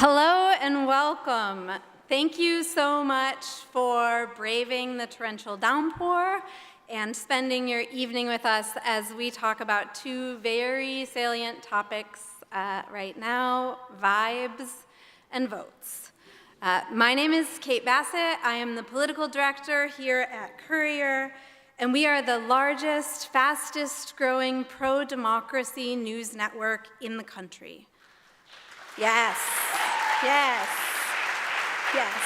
Hello and welcome. Thank you so much for braving the torrential downpour and spending your evening with us as we talk about two very salient topics right now, vibes and votes. My name is Kate Bassett. I am the political director here at COURIER, and we are the largest, fastest growing pro-democracy news network in the country. Yes, yes, yes.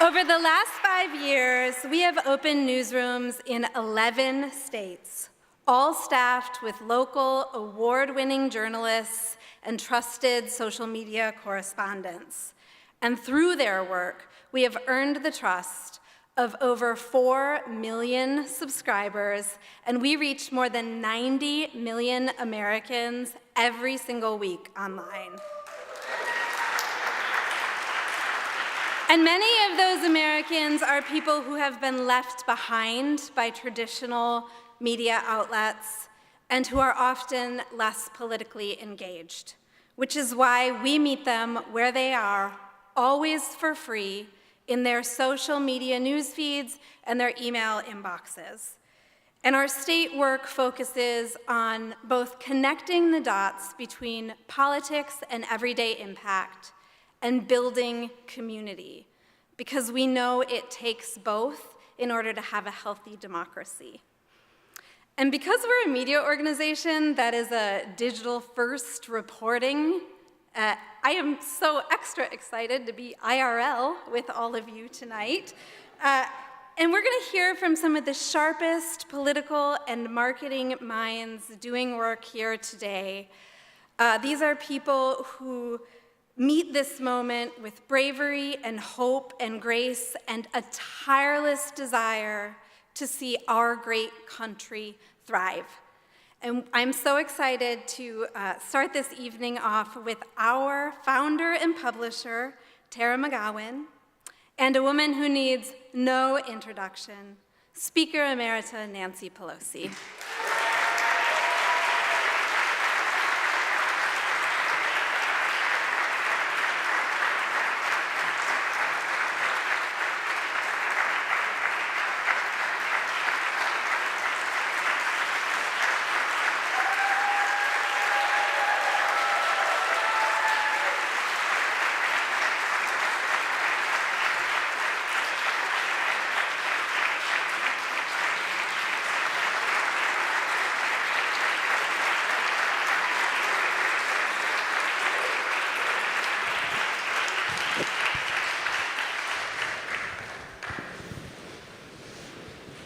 Over the last 5 years, we have opened newsrooms in 11 states, all staffed with local award-winning journalists and trusted social media correspondents. And through their work, we have earned the trust of over 4 million subscribers, and we reach more than 90 million Americans every single week online. And many of those Americans are people who have been left behind by traditional media outlets and who are often less politically engaged, which is why we meet them where they are, always for free, in their social media news feeds and their email inboxes. And our state work focuses on both connecting the dots between politics and everyday impact and building community, because we know it takes both in order to have a healthy democracy. And because we're a media organization that is a digital-first reporting, I am so extra excited to be IRL with all of you tonight. And we're going to hear from some of the sharpest political and marketing minds doing work here today. These are people who meet this moment with bravery and hope and grace and a tireless desire to see our great country thrive. And I'm so excited to start this evening off with our founder and publisher, Tara McGowan, and a woman who needs no introduction, Speaker Emerita Nancy Pelosi.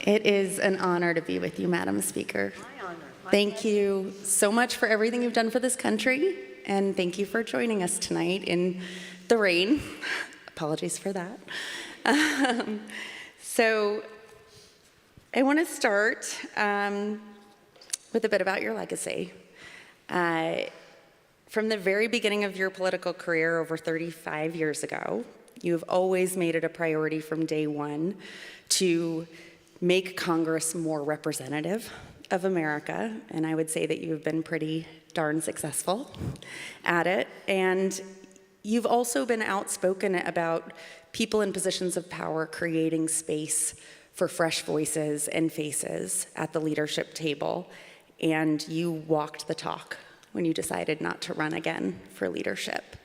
It is an honor to be with you, Madam Speaker. My honor. Thank you so much for everything you've done for this country, and thank you for joining us tonight in the rain. Apologies for that. So I want to start with a bit about your legacy. From the very beginning of your political career over 35 years ago, you've always made it a priority from day one to make Congress more representative of America, and I would say that you've been pretty darn successful at it. And you've also been outspoken about people in positions of power creating space for fresh voices and faces at the leadership table, and you walked the talk when you decided not to run again for leadership.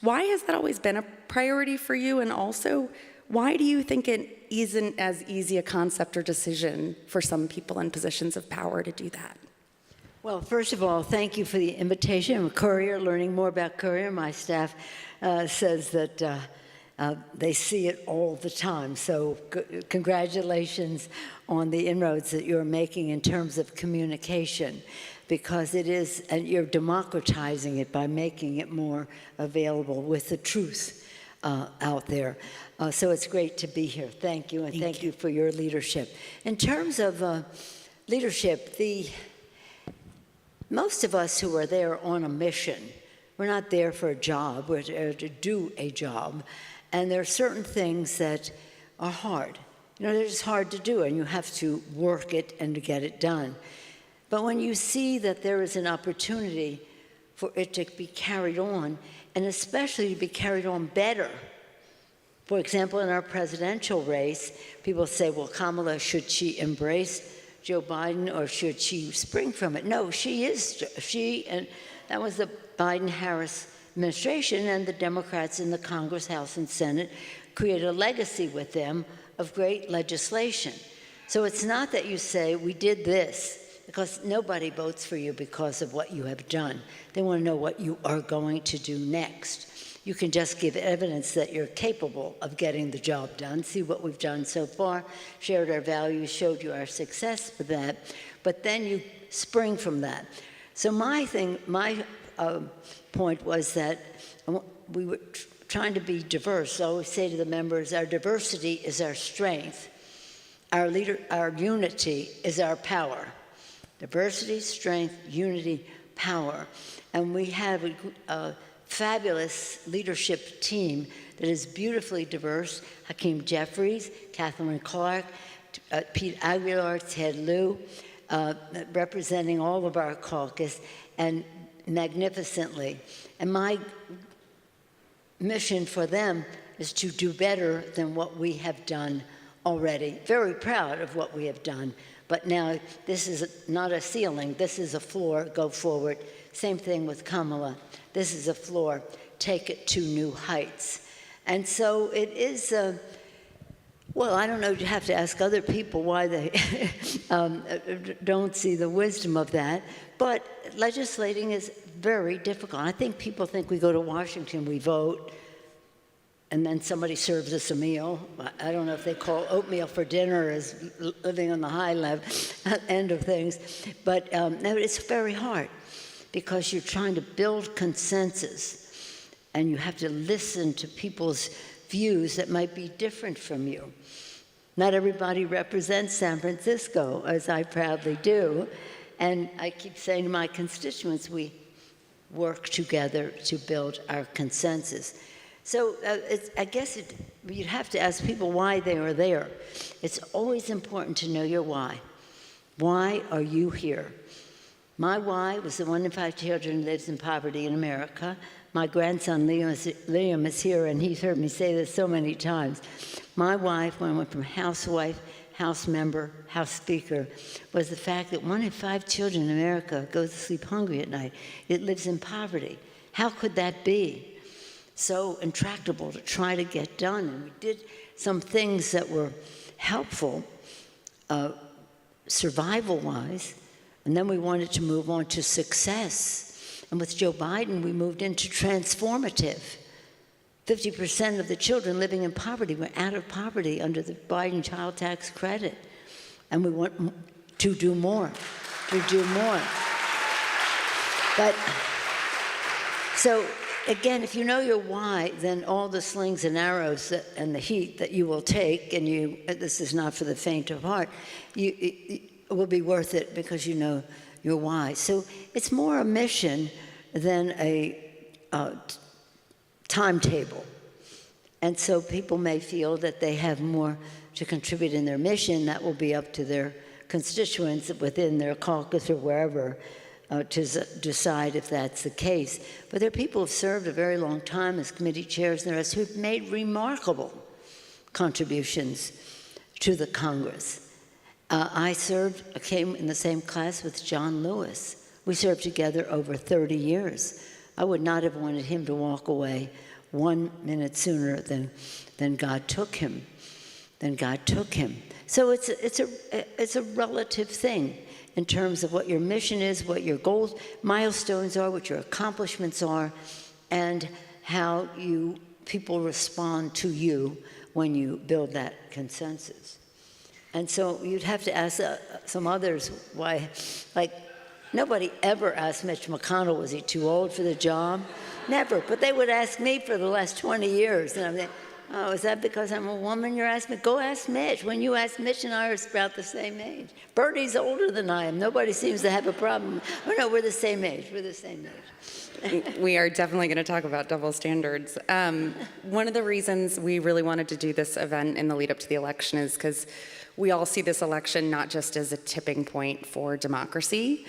Why has that always been a priority for you? And also, why do you think it isn't as easy a concept or decision for some people in positions of power to do that? Well, first of all, thank you for the invitation. COURIER, learning more about COURIER, my staff says that they see it all the time. So congratulations on the inroads that you're making in terms of communication, because it is, and you're democratizing it by making it more available with the truth out there. So it's great to be here. Thank you, and thank you for your leadership. In terms of leadership, most of us who are there on a mission, we're not there for a job, we're there to do a job. And there are certain things that are hard. You know, they're just hard to do, and you have to work it and to get it done. But when you see that there is an opportunity for it to be carried on, and especially to be carried on better. For example, in our presidential race, people say, well, Kamala, should she embrace Joe Biden or should she spring from it? No, and that was the Biden-Harris administration, and the Democrats in the Congress, House, and Senate created a legacy with them of great legislation. So it's not that you say, we did this, because nobody votes for you because of what you have done. They want to know what you are going to do next. You can just give evidence that you're capable of getting the job done. See what we've done so far, shared our values, showed you our success with that, but then you spring from that. So my point was that we were trying to be diverse. I always say to the members, our diversity is our strength. Our unity is our power. Diversity, strength, unity, power. And we have a fabulous leadership team that is beautifully diverse. Hakeem Jeffries, Catherine Clark, Pete Aguilar, Ted Lieu, representing all of our caucus, and magnificently. And my mission for them is to do better than what we have done already. Very proud of what we have done. But now this is not a ceiling. This is a floor. Go forward. Same thing with Kamala. This is a floor. Take it to new heights. And so it is, well, I don't know. You have to ask other people why they don't see the wisdom of that. But legislating is very difficult. I think people think we go to Washington, we vote, and then somebody serves us a meal. I don't know if they call oatmeal for dinner as living on the high level end of things. But no, it's very hard because you're trying to build consensus and you have to listen to people's views that might be different from you. Not everybody represents San Francisco, as I proudly do. And I keep saying to my constituents, we work together to build our consensus. So I guess you'd have to ask people why they are there. It's always important to know your why. Why are you here? My why was that 1 in 5 children lives in poverty in America. My grandson Liam is here, and he's heard me say this so many times. My why, when I went from housewife, House member, House Speaker, was the fact that 1 in 5 children in America goes to sleep hungry at night. It lives in poverty. How could that be? So intractable to try to get done. And we did some things that were helpful, survival-wise, and then we wanted to move on to success. And with Joe Biden, we moved into transformative. 50% of the children living in poverty were out of poverty under the Biden child tax credit. And we want to do more, But, so, again, if you know your why, then all the slings and arrows and the heat that you will take, and this is not for the faint of heart, it will be worth it because you know your why. So it's more a mission than a timetable. And so people may feel that they have more to contribute in their mission. That will be up to their constituents within their caucus or wherever to decide if that's the case. But there are people who've served a very long time as committee chairs and the rest who've made remarkable contributions to the Congress. I came in the same class with John Lewis. We served together over 30 years. I would not have wanted him to walk away 1 minute sooner than God took him. So it's a relative thing in terms of what your mission is, what your goals, milestones are, what your accomplishments are, and how people respond to you when you build that consensus. And so you'd have to ask some others why, like, nobody ever asked Mitch McConnell, was he too old for the job? Never, but they would ask me for the last 20 years. And I'm like, oh, is that because I'm a woman you're asking me? Go ask Mitch. When you ask Mitch and I are about the same age. Bertie's older than I am. Nobody seems to have a problem. Oh, no, we're the same age. We are definitely going to talk about double standards. One of the reasons we really wanted to do this event in the lead up to the election is because we all see this election not just as a tipping point for democracy,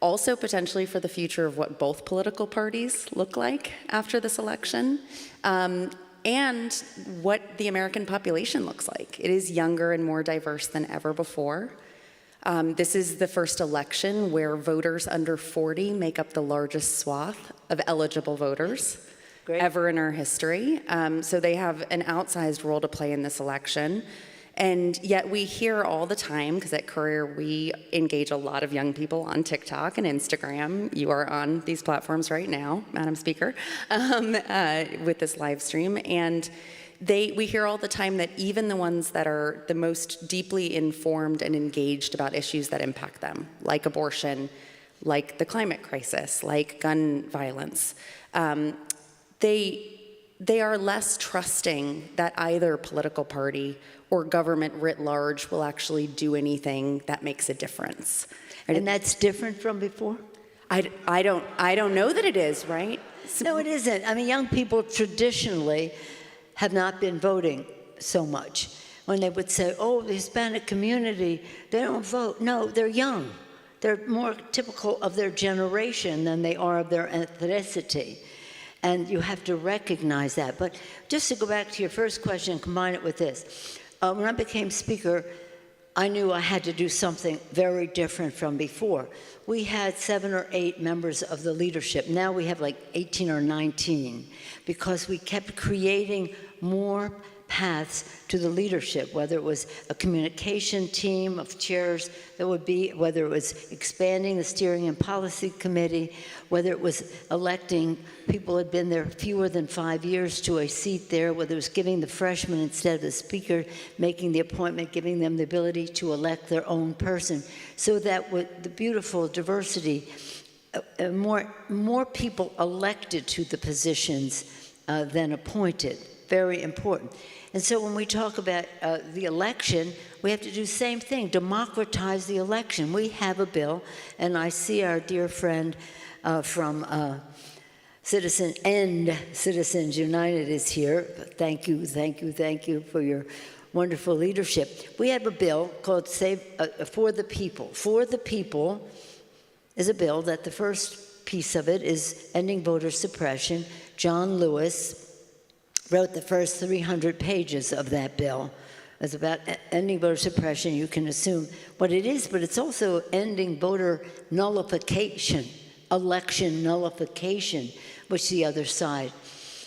also potentially for the future of what both political parties look like after this election, and what the American population looks like. It is younger and more diverse than ever before. This is the first election where voters under 40 make up the largest swath of eligible voters ever in our history. So they have an outsized role to play in this election. And yet we hear all the time, because at Courier we engage a lot of young people on TikTok and Instagram. You are on these platforms right now, Madam Speaker, with this live stream. And we hear all the time that even the ones that are the most deeply informed and engaged about issues that impact them, like abortion, like the climate crisis, like gun violence, they are less trusting that either political party or government writ large will actually do anything that makes a difference. And that's different from before? I don't know that it is, right? No, it isn't. I mean, young people traditionally have not been voting so much. When they would say, oh, the Hispanic community, they don't vote. No, they're young. They're more typical of their generation than they are of their ethnicity. And you have to recognize that. But just to go back to your first question and combine it with this. When I became Speaker, I knew I had to do something very different from before. We had 7 or 8 members of the leadership. Now we have like 18 or 19 because we kept creating more paths to the leadership, whether it was a communication team of chairs that would be, whether it was expanding the steering and policy committee, whether it was electing people who had been there fewer than 5 years to a seat there, whether it was giving the freshmen instead of the speaker, making the appointment, giving them the ability to elect their own person, so that with the beautiful diversity, more people elected to the positions than appointed. Very important. And so when we talk about the election, we have to do the same thing, democratize the election. We have a bill, and I see our dear friend from Citizens United is here. Thank you, thank you, thank you for your wonderful leadership. We have a bill called For the People. For the People is a bill that the first piece of it is ending voter suppression. John Lewis wrote the first 300 pages of that bill. It's about ending voter suppression. You can assume what it is, but it's also ending voter nullification, election nullification, which the other side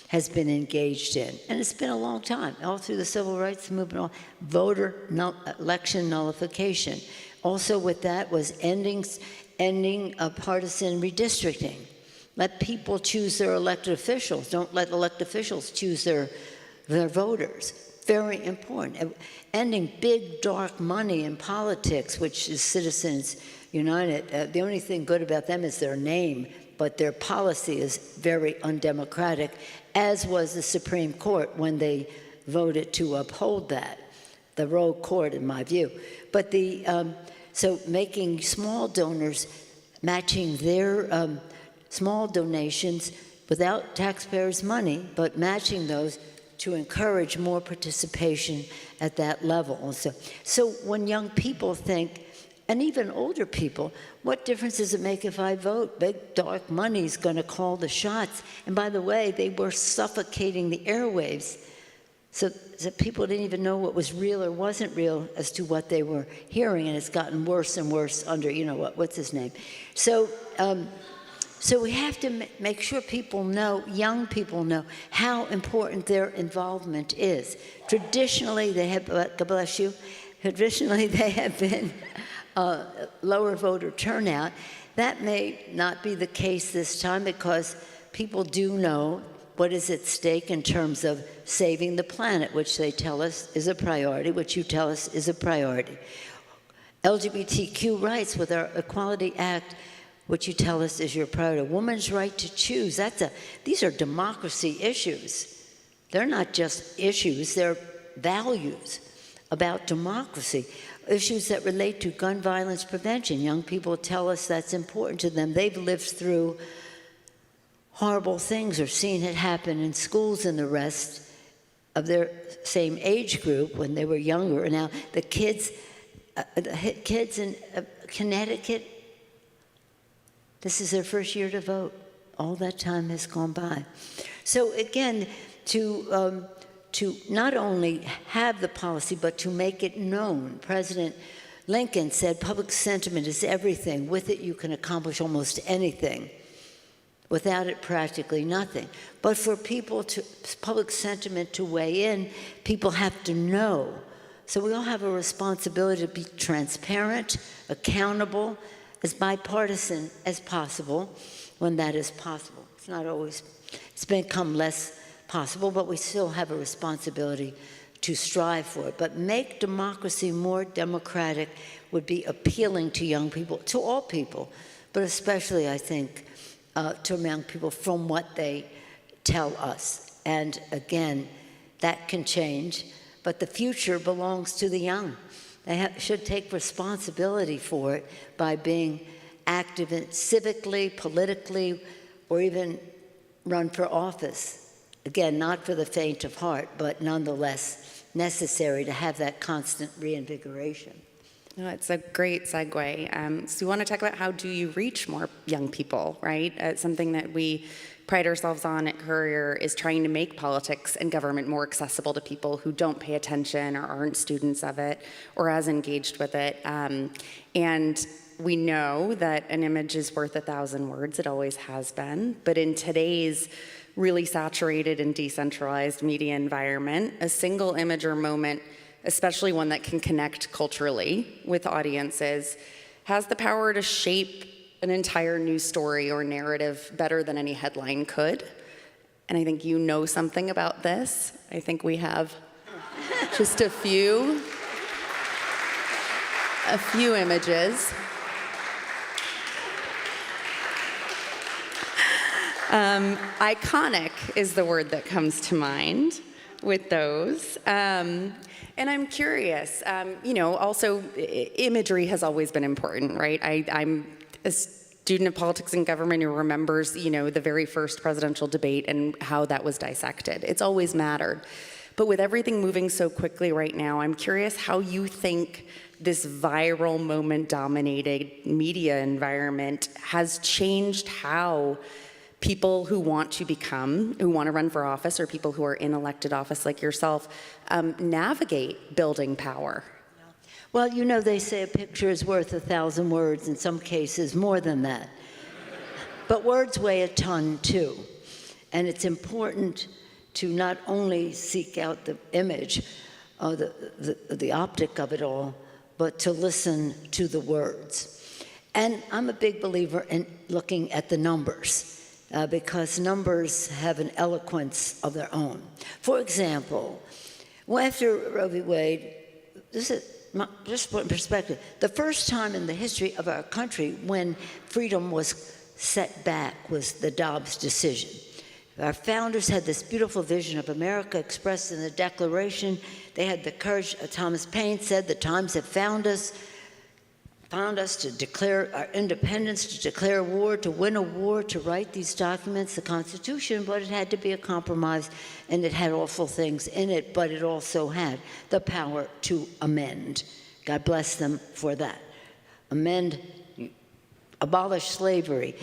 has been engaged in. And it's been a long time, all through the civil rights movement, election nullification. Also with that was ending partisan redistricting. Let people choose their elected officials. Don't let elected officials choose their voters. Very important. Ending big, dark money in politics, which is Citizens United. The only thing good about them is their name, but their policy is very undemocratic, as was the Supreme Court when they voted to uphold that. The rogue court, in my view. But so making small donors, matching their small donations without taxpayers' money, but matching those to encourage more participation at that level. So when young people think, and even older people, what difference does it make if I vote? Big dark money is going to call the shots. And by the way, they were suffocating the airwaves, so people didn't even know what was real or wasn't real as to what they were hearing, and it's gotten worse and worse under, what's his name? So we have to make sure people know, young people know, how important their involvement is. Traditionally, they have, God bless you, traditionally they have been lower voter turnout. That may not be the case this time because people do know what is at stake in terms of saving the planet, which they tell us is a priority, which you tell us is a priority. LGBTQ rights with our Equality Act, which you tell us is your priority. Women's right to choose, these are democracy issues. They're not just issues, they're values about democracy. Issues that relate to gun violence prevention. Young people tell us that's important to them. They've lived through horrible things or seen it happen in schools and the rest of their same age group when they were younger. Now, the kids in Connecticut, this is their first year to vote. All that time has gone by. So again, to not only have the policy, but to make it known. President Lincoln said public sentiment is everything. With it, you can accomplish almost anything. Without it, practically nothing. But for public sentiment to weigh in, people have to know. So we all have a responsibility to be transparent, accountable, as bipartisan as possible, when that is possible. It's not always, it's become less possible, but we still have a responsibility to strive for it. But make democracy more democratic would be appealing to young people, to all people, but especially, I think, to young people from what they tell us. And again, that can change, but the future belongs to the young. They should take responsibility for it by being active civically, politically, or even run for office. Again, not for the faint of heart, but nonetheless necessary to have that constant reinvigoration. No, it's a great segue. So we want to talk about how do you reach more young people, right? Something that we pride ourselves on at Courier is trying to make politics and government more accessible to people who don't pay attention or aren't students of it or as engaged with it. And we know that an image is worth 1,000 words. It always has been. But in today's really saturated and decentralized media environment, a single image or moment, especially one that can connect culturally with audiences, has the power to shape an entire news story or narrative better than any headline could. And I think you know something about this. I think we have just a few images. Iconic is the word that comes to mind with those. And I'm curious, also imagery has always been important, right? I'm a student of politics and government who remembers, the very first presidential debate and how that was dissected. It's always mattered. But with everything moving so quickly right now, I'm curious how you think this viral moment-dominated media environment has changed how people who want to run for office, or people who are in elected office like yourself, navigate building power. Well, they say a picture is worth 1,000 words, in some cases more than that. But words weigh a ton, too. And it's important to not only seek out the image, the optic of it all, but to listen to the words. And I'm a big believer in looking at the numbers, because numbers have an eloquence of their own. For example, after Roe v. Wade, just put in perspective, the first time in the history of our country when freedom was set back was the Dobbs decision. Our founders had this beautiful vision of America expressed in the Declaration. They had the courage, Thomas Paine said, the times have found us to declare our independence, to declare war, to win a war, to write these documents, the Constitution, but it had to be a compromise, and it had awful things in it, but it also had the power to amend. God bless them for that. Amend, abolish slavery,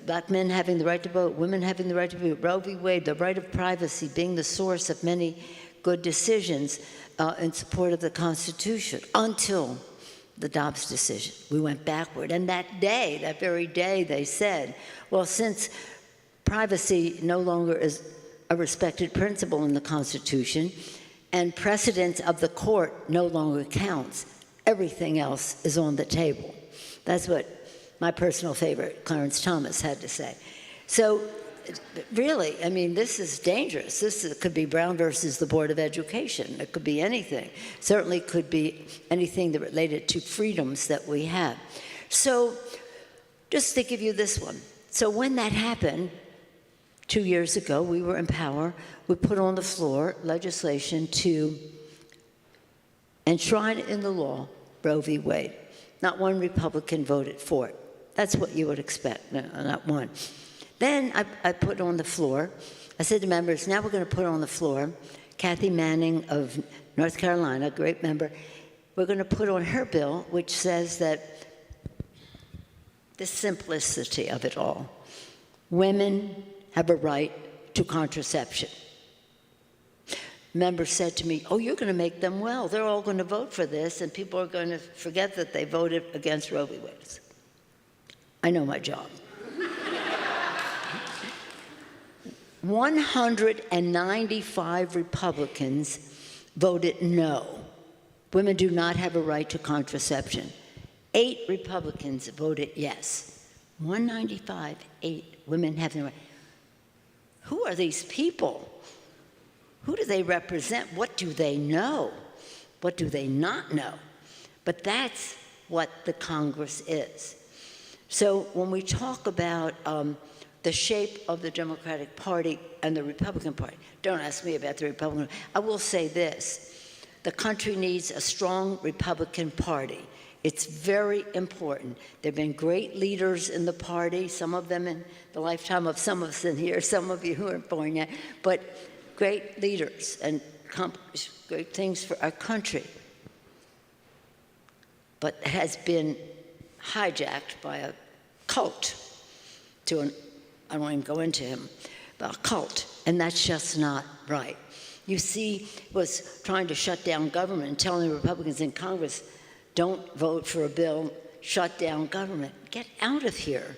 black men having the right to vote, women having the right to vote, Roe v. Wade, the right of privacy being the source of many good decisions in support of the Constitution, until the Dobbs decision. We went backward. And that very day, they said, well, since privacy no longer is a respected principle in the Constitution and precedence of the court no longer counts, everything else is on the table. That's what my personal favorite, Clarence Thomas, had to say. So really, this is dangerous. This could be Brown versus the Board of Education. It could be anything. Certainly could be anything that related to freedoms that we have. So just to give you this one. So when that happened 2 years ago, we were in power. We put on the floor legislation to enshrine in the law Roe v. Wade. Not one Republican voted for it. That's what you would expect, no, not one. Then I put on the floor, I said to members, now we're going to put on the floor Kathy Manning of North Carolina, a great member, we're going to put on her bill, which says that the simplicity of it all. Women have a right to contraception. Members said to me, oh, you're going to make them well. They're all going to vote for this, and people are going to forget that they voted against Roe v. Wade. I know my job. 195 Republicans voted no. Women do not have a right to contraception. 8 Republicans voted yes. 195, 8 women have the right. Who are these people? Who do they represent? What do they know? What do they not know? But that's what the Congress is. So when we talk about the shape of the Democratic Party and the Republican Party, don't ask me about the Republican. I will say this. The country needs a strong Republican Party. It's very important. There have been great leaders in the party, some of them in the lifetime of some of us in here, some of you who aren't born yet, but great leaders and accomplished great things for our country. But it has been hijacked by a cult I won't even go into him, but a cult, and that's just not right. You see, was trying to shut down government and telling the Republicans in Congress, don't vote for a bill, shut down government, get out of here.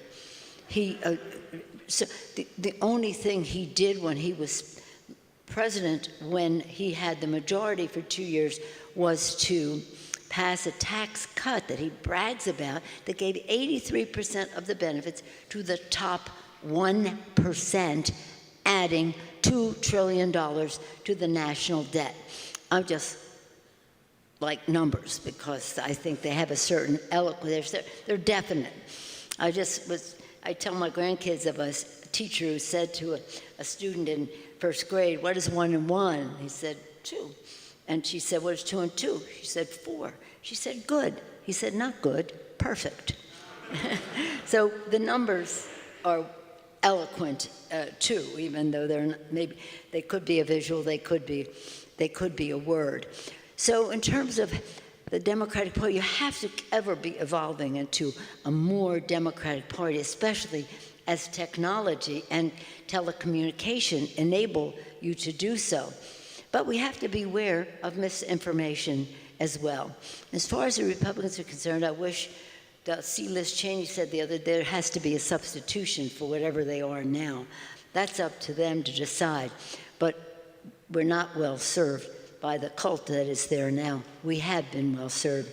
So the only thing he did when he was president, when he had the majority for 2 years, was to pass a tax cut that he brags about that gave 83% of the benefits to the top 1%, adding $2 trillion to the national debt. I'm just like numbers because I think they have a certain eloquence. They're definite. I tell my grandkids of a teacher who said to a student in first grade, what is 1 and 1? He said, 2. And she said, what is 2 and 2? She said, 4. She said, good. He said, not good, perfect. So the numbers are eloquent too, even though they could be a visual, they could be a word. So in terms of the Democratic Party, you have to ever be evolving into a more Democratic Party, especially as technology and telecommunication enable you to do so. But we have to beware of misinformation as well. As far as the Republicans are concerned, I wish see, Liz Cheney said the other day, there has to be a substitution for whatever they are now. That's up to them to decide. But we're not well served by the cult that is there now. We have been well served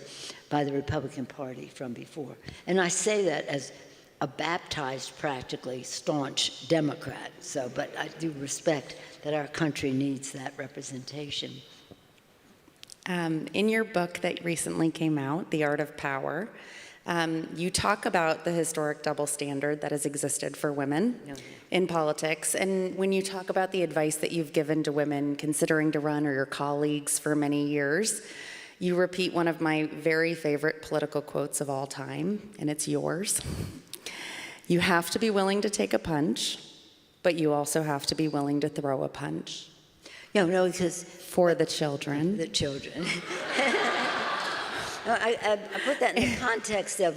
by the Republican Party from before. And I say that as a baptized, practically staunch Democrat. But I do respect that our country needs that representation. In your book that recently came out, The Art of Power, you talk about the historic double standard that has existed for women in politics. And when you talk about the advice that you've given to women considering to run or your colleagues for many years, you repeat one of my very favorite political quotes of all time, and it's yours. You have to be willing to take a punch, but you also have to be willing to throw a punch. No, because... For the children. The children. I put that in the context of,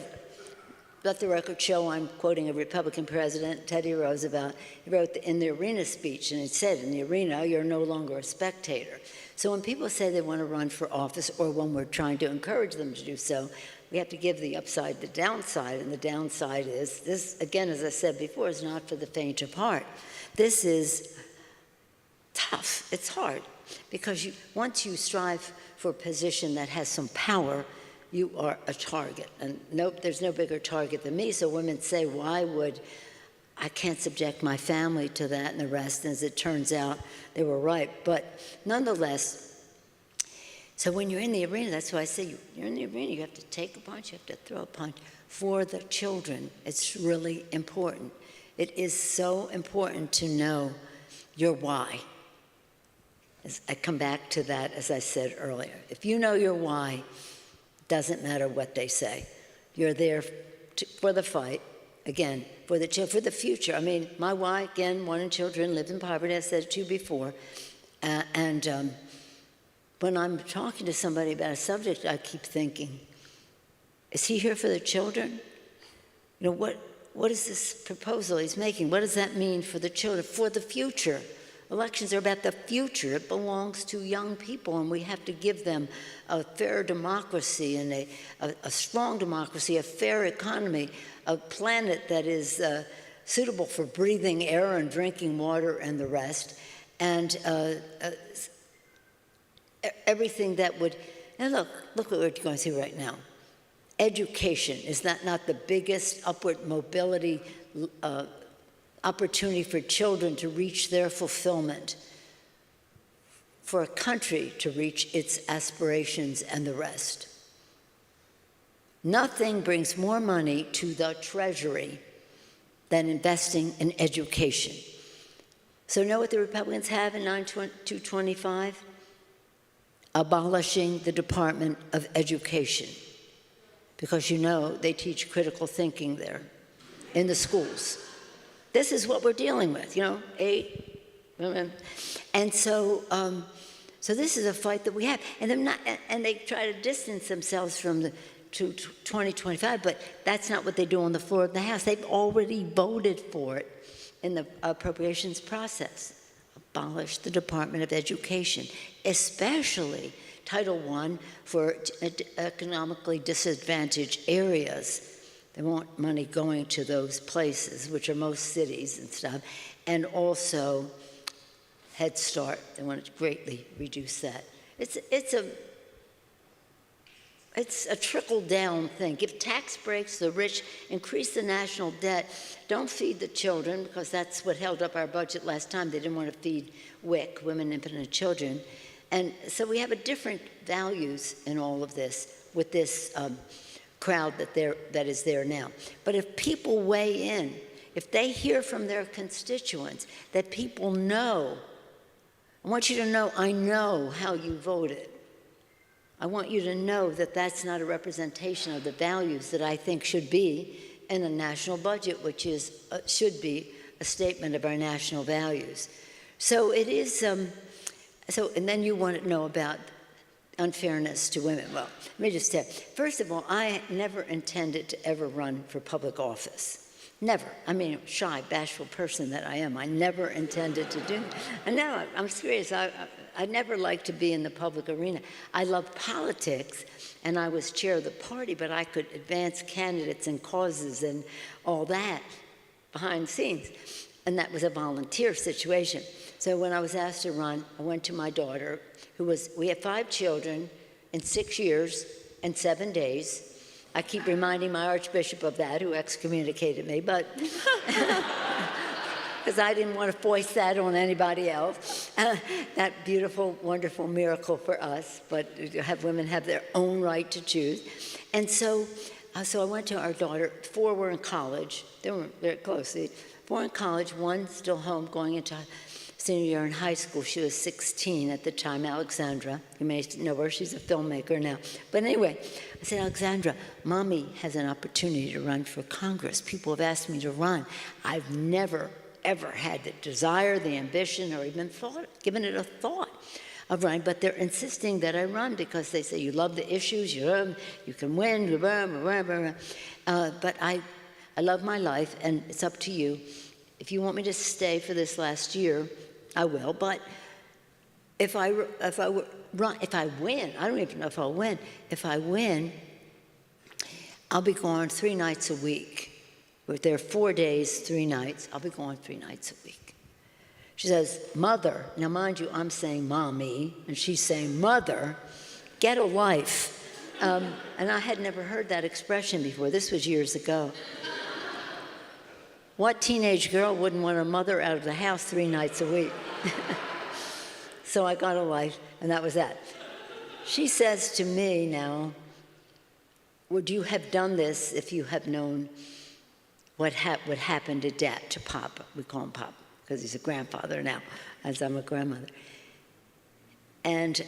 let the record show I'm quoting a Republican president, Teddy Roosevelt. He wrote in the arena speech, and it said, in the arena, you're no longer a spectator. So when people say they want to run for office, or when we're trying to encourage them to do so, we have to give the upside, the downside, and the downside is, this, again, as I said before, is not for the faint of heart. This is tough. It's hard, because once you strive for a position that has some power, you are a target. And nope, there's no bigger target than me. So women say, I can't subject my family to that and the rest. And as it turns out, they were right. But nonetheless, so when you're in the arena, that's why I say you're in the arena, you have to take a punch, you have to throw a punch for the children. It's really important. It is so important to know your why. I come back to that, as I said earlier. If you know your why, it doesn't matter what they say. You're there for the fight, again, for the future. I mean, my why, again, wanting children, lived in poverty, I said it to you before. And when I'm talking to somebody about a subject, I keep thinking, is he here for the children? You know, what is this proposal he's making? What does that mean for the children, for the future? Elections are about the future. It belongs to young people, and we have to give them a fair democracy and a strong democracy, a fair economy, a planet that is suitable for breathing air and drinking water and the rest, and everything that would, and look what we're going through right now. Education, is that not the biggest upward mobility opportunity for children to reach their fulfillment, for a country to reach its aspirations and the rest? Nothing brings more money to the Treasury than investing in education. So know what the Republicans have in 9225? Abolishing the Department of Education. Because you know they teach critical thinking there in the schools. This is what we're dealing with, you know, 8 women. And so this is a fight that we have. And they try to distance themselves from the 2025, but that's not what they do on the floor of the House. They've already voted for it in the appropriations process. Abolish the Department of Education, especially Title I for economically disadvantaged areas. They want money going to those places, which are most cities and stuff, and also Head Start. They want to greatly reduce that. It's a trickle-down thing. Give tax breaks to the rich, increase the national debt. Don't feed the children, because that's what held up our budget last time. They didn't want to feed WIC, women, infant, and children. And so we have a different values in all of this with this crowd that is there now. But if people weigh in, if they hear from their constituents that people know, I want you to know, I know how you voted. I want you to know that that's not a representation of the values that I think should be in a national budget, which is should be a statement of our national values. So it is, and then you want to know about unfairness to women. Well, let me just tell you, first of all, I never intended to ever run for public office. Never. I mean, shy, bashful person that I am. I never intended to do it. And now I'm serious. I never liked to be in the public arena. I love politics, and I was chair of the party, but I could advance candidates and causes and all that behind the scenes. And that was a volunteer situation. So when I was asked to run, I went to my daughter, we had 5 children in 6 years and 7 days. I keep reminding my Archbishop of that, who excommunicated me, but because I didn't want to foist that on anybody else. That beautiful, wonderful miracle for us, but have women have their own right to choose. And so I went to our daughter. 4 were in college. They weren't very close. 4 in college, 1 still home going into senior year in high school. She was 16 at the time, Alexandra. You may know her. She's a filmmaker now. But anyway, I said, Alexandra, Mommy has an opportunity to run for Congress. People have asked me to run. I've never, ever had the desire, the ambition, or even given it a thought of running. But they're insisting that I run because they say, you love the issues, you can win, but I love my life, and it's up to you. If you want me to stay for this last year, I will. But if I win, I don't even know if I'll win. If I win, I'll be gone 3 nights a week. If there are 4 days, 3 nights, I'll be gone 3 nights a week. She says, Mother, now mind you, I'm saying Mommy, and she's saying Mother, get a life. And I had never heard that expression before. This was years ago. What teenage girl wouldn't want her mother out of the house 3 nights a week? So I got a life, and that was that. She says to me now, would you have done this if you had known what would happen to Dad, to Papa? We call him Papa, because he's a grandfather now, as I'm a grandmother. And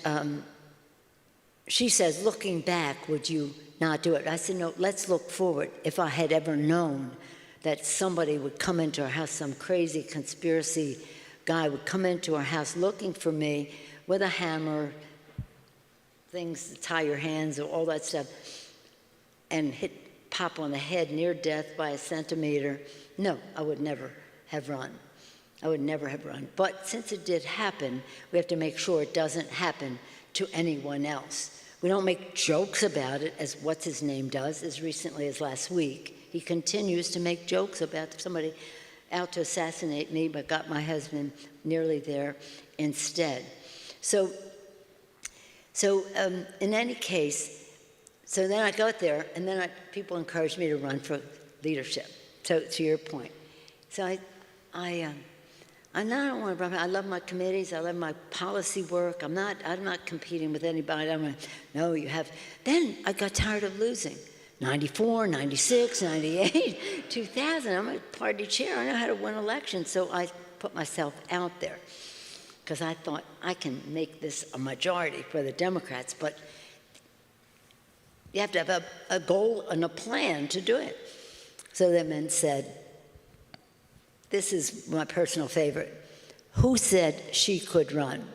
she says, looking back, would you not do it? I said, no, let's look forward. If I had ever known that somebody would come into our house, some crazy conspiracy guy would come into our house looking for me with a hammer, things to tie your hands, or all that stuff, and pop on the head near death by a centimeter. No, I would never have run. I would never have run. But since it did happen, we have to make sure it doesn't happen to anyone else. We don't make jokes about it, as what's-his-name does, as recently as last week. He continues to make jokes about somebody out to assassinate me, but got my husband nearly there instead. So in any case, so then I got there, and then people encouraged me to run for leadership. So to your point, so I don't want to run. I love my committees. I love my policy work. I'm not competing with anybody. No, you have. Then I got tired of losing. 94, 96, 98, 2000. I'm a party chair. I know how to win elections. So I put myself out there because I thought I can make this a majority for the Democrats. But you have to have a goal and a plan to do it. So the men said, this is my personal favorite. Who said she could run?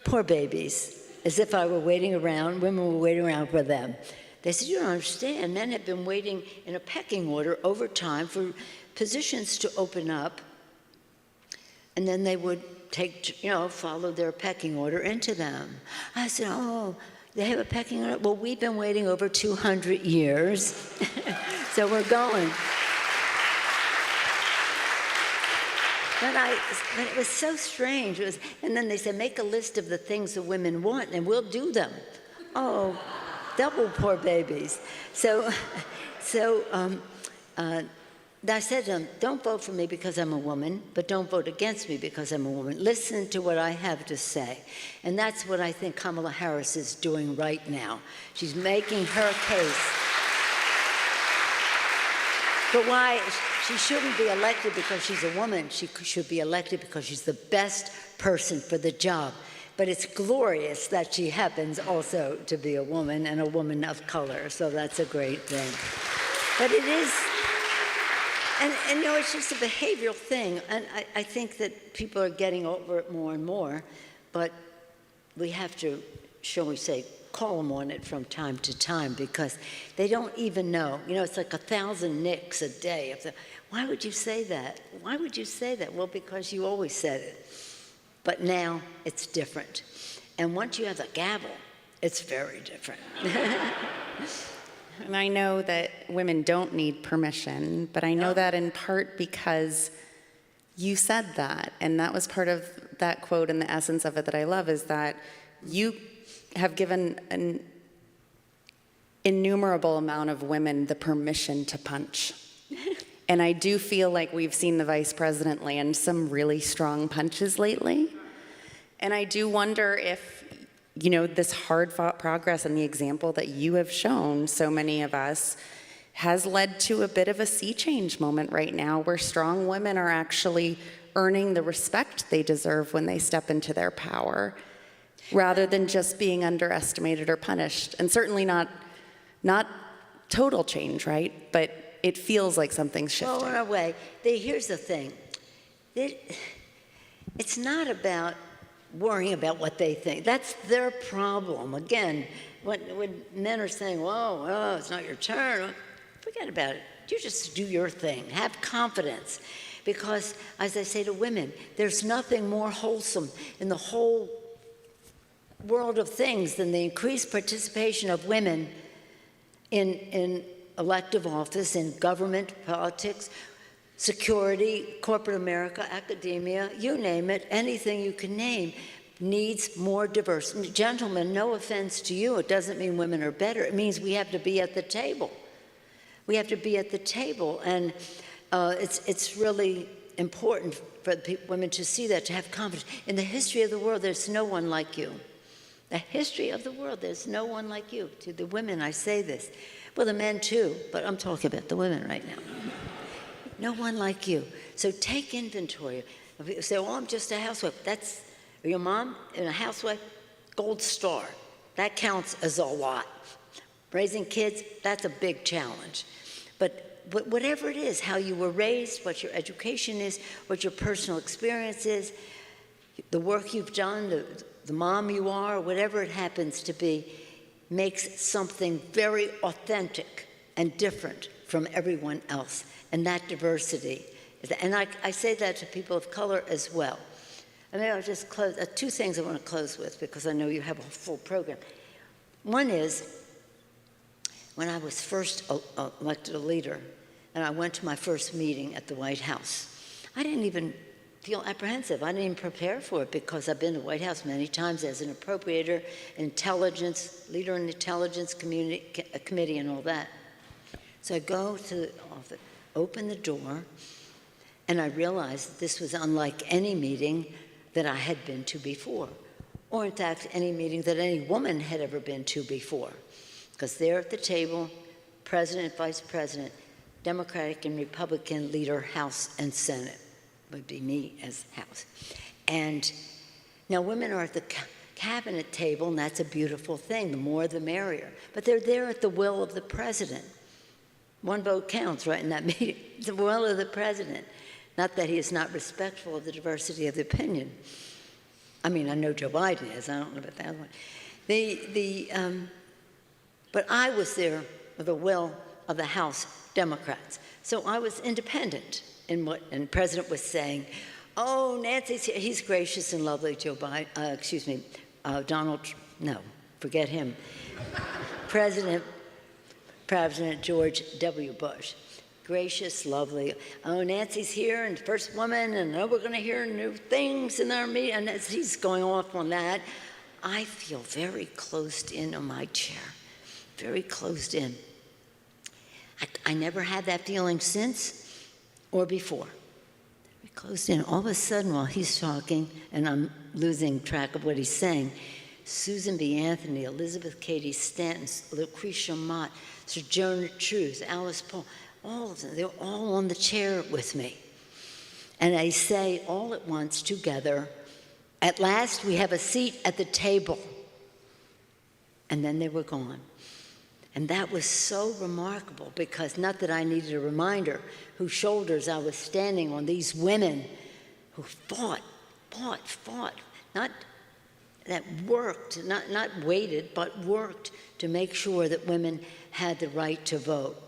Poor babies. As if I were waiting around, women were waiting around for them. They said, you don't understand. Men have been waiting in a pecking order over time for positions to open up, and then they would follow their pecking order into them. I said, oh, they have a pecking order? Well, we've been waiting over 200 years, so we're going. But it was so strange. And then they said, make a list of the things the women want, and we'll do them. Oh, double poor babies. So I said to them, don't vote for me because I'm a woman, but don't vote against me because I'm a woman. Listen to what I have to say. And that's what I think Kamala Harris is doing right now. She's making her case for why she shouldn't be elected because she's a woman. She should be elected because she's the best person for the job. But it's glorious that she happens also to be a woman and a woman of color. So that's a great thing. But it is, and it's just a behavioral thing. And I think that people are getting over it more and more. But we have to, shall we say, call them on it from time to time because they don't even know. It's like 1,000 nicks a day. Why would you say that? Why would you say that? Well, because you always said it. But now it's different. And once you have the gavel, it's very different. And I know that women don't need permission, but I know that in part because you said that. And that was part of that quote, and the essence of it that I love is that you have given an innumerable amount of women the permission to punch. And I do feel like we've seen the vice president land some really strong punches lately. And I do wonder if, this hard-fought progress and the example that you have shown so many of us has led to a bit of a sea change moment right now where strong women are actually earning the respect they deserve when they step into their power, rather than just being underestimated or punished. And certainly not total change, right? But it feels like something's shifting. Well, in a way, here's the thing. It's not about worrying about what they think. That's their problem. Again, when men are saying, whoa, it's not your turn, forget about it. You just do your thing. Have confidence. Because, as I say to women, there's nothing more wholesome in the whole world of things than the increased participation of women in elective office, in government, politics, security, corporate America, academia, you name it, anything you can name needs more diverse. Gentlemen, no offense to you, it doesn't mean women are better. It means we have to be at the table. We have to be at the table, and it's really important for women to see that, to have confidence. In the history of the world, there's no one like you. The history of the world, there's no one like you. To the women, I say this. Well, the men too, but I'm talking about the women right now. No one like you. So take inventory. If you say, I'm just a housewife. That's your mom and a housewife, gold star. That counts as a lot. Raising kids, that's a big challenge. But whatever it is, how you were raised, what your education is, what your personal experience is, the work you've done, the mom you are, whatever it happens to be, makes something very authentic and different from everyone else. And that diversity. And I say that to people of color as well. And maybe I'll just close, two things I want to close with, because I know you have a full program. One is, when I was first elected a leader, and I went to my first meeting at the White House, I didn't even feel apprehensive. I didn't even prepare for it, because I've been to the White House many times as an appropriator, intelligence, leader in the intelligence committee and all that. So I go to the office, open the door, and I realized that this was unlike any meeting that I had been to before, or in fact, any meeting that any woman had ever been to before. Because there at the table, President, Vice President, Democratic and Republican leader, House and Senate, would be me as House. And now women are at the cabinet table, and that's a beautiful thing. The more, the merrier. But they're there at the will of the president. One vote counts, right, in that meeting. The will of the president. Not that he is not respectful of the diversity of the opinion. I mean, I know Joe Biden is. I don't know about that one. But I was there with the will of the House Democrats. So I was independent in what, and the president was saying, oh, Nancy's here. He's gracious and lovely, Joe Biden, no, forget him. President George W. Bush. Gracious, lovely. Oh, Nancy's here, and first woman, and oh, we're going to hear new things in our meeting. And as he's going off on that, I feel very closed in on my chair, very closed in. I never had that feeling since or before. Very closed in. All of a sudden, while he's talking, and I'm losing track of what he's saying, Susan B. Anthony, Elizabeth Cady Stanton, Lucretia Mott, Sojourner Truth, Alice Paul, all of them, they're all on the chair with me. And I say all at once together, at last we have a seat at the table. And then they were gone. And that was so remarkable, because not that I needed a reminder whose shoulders I was standing on, these women who fought, not that worked, not waited, but worked to make sure that women had the right to vote.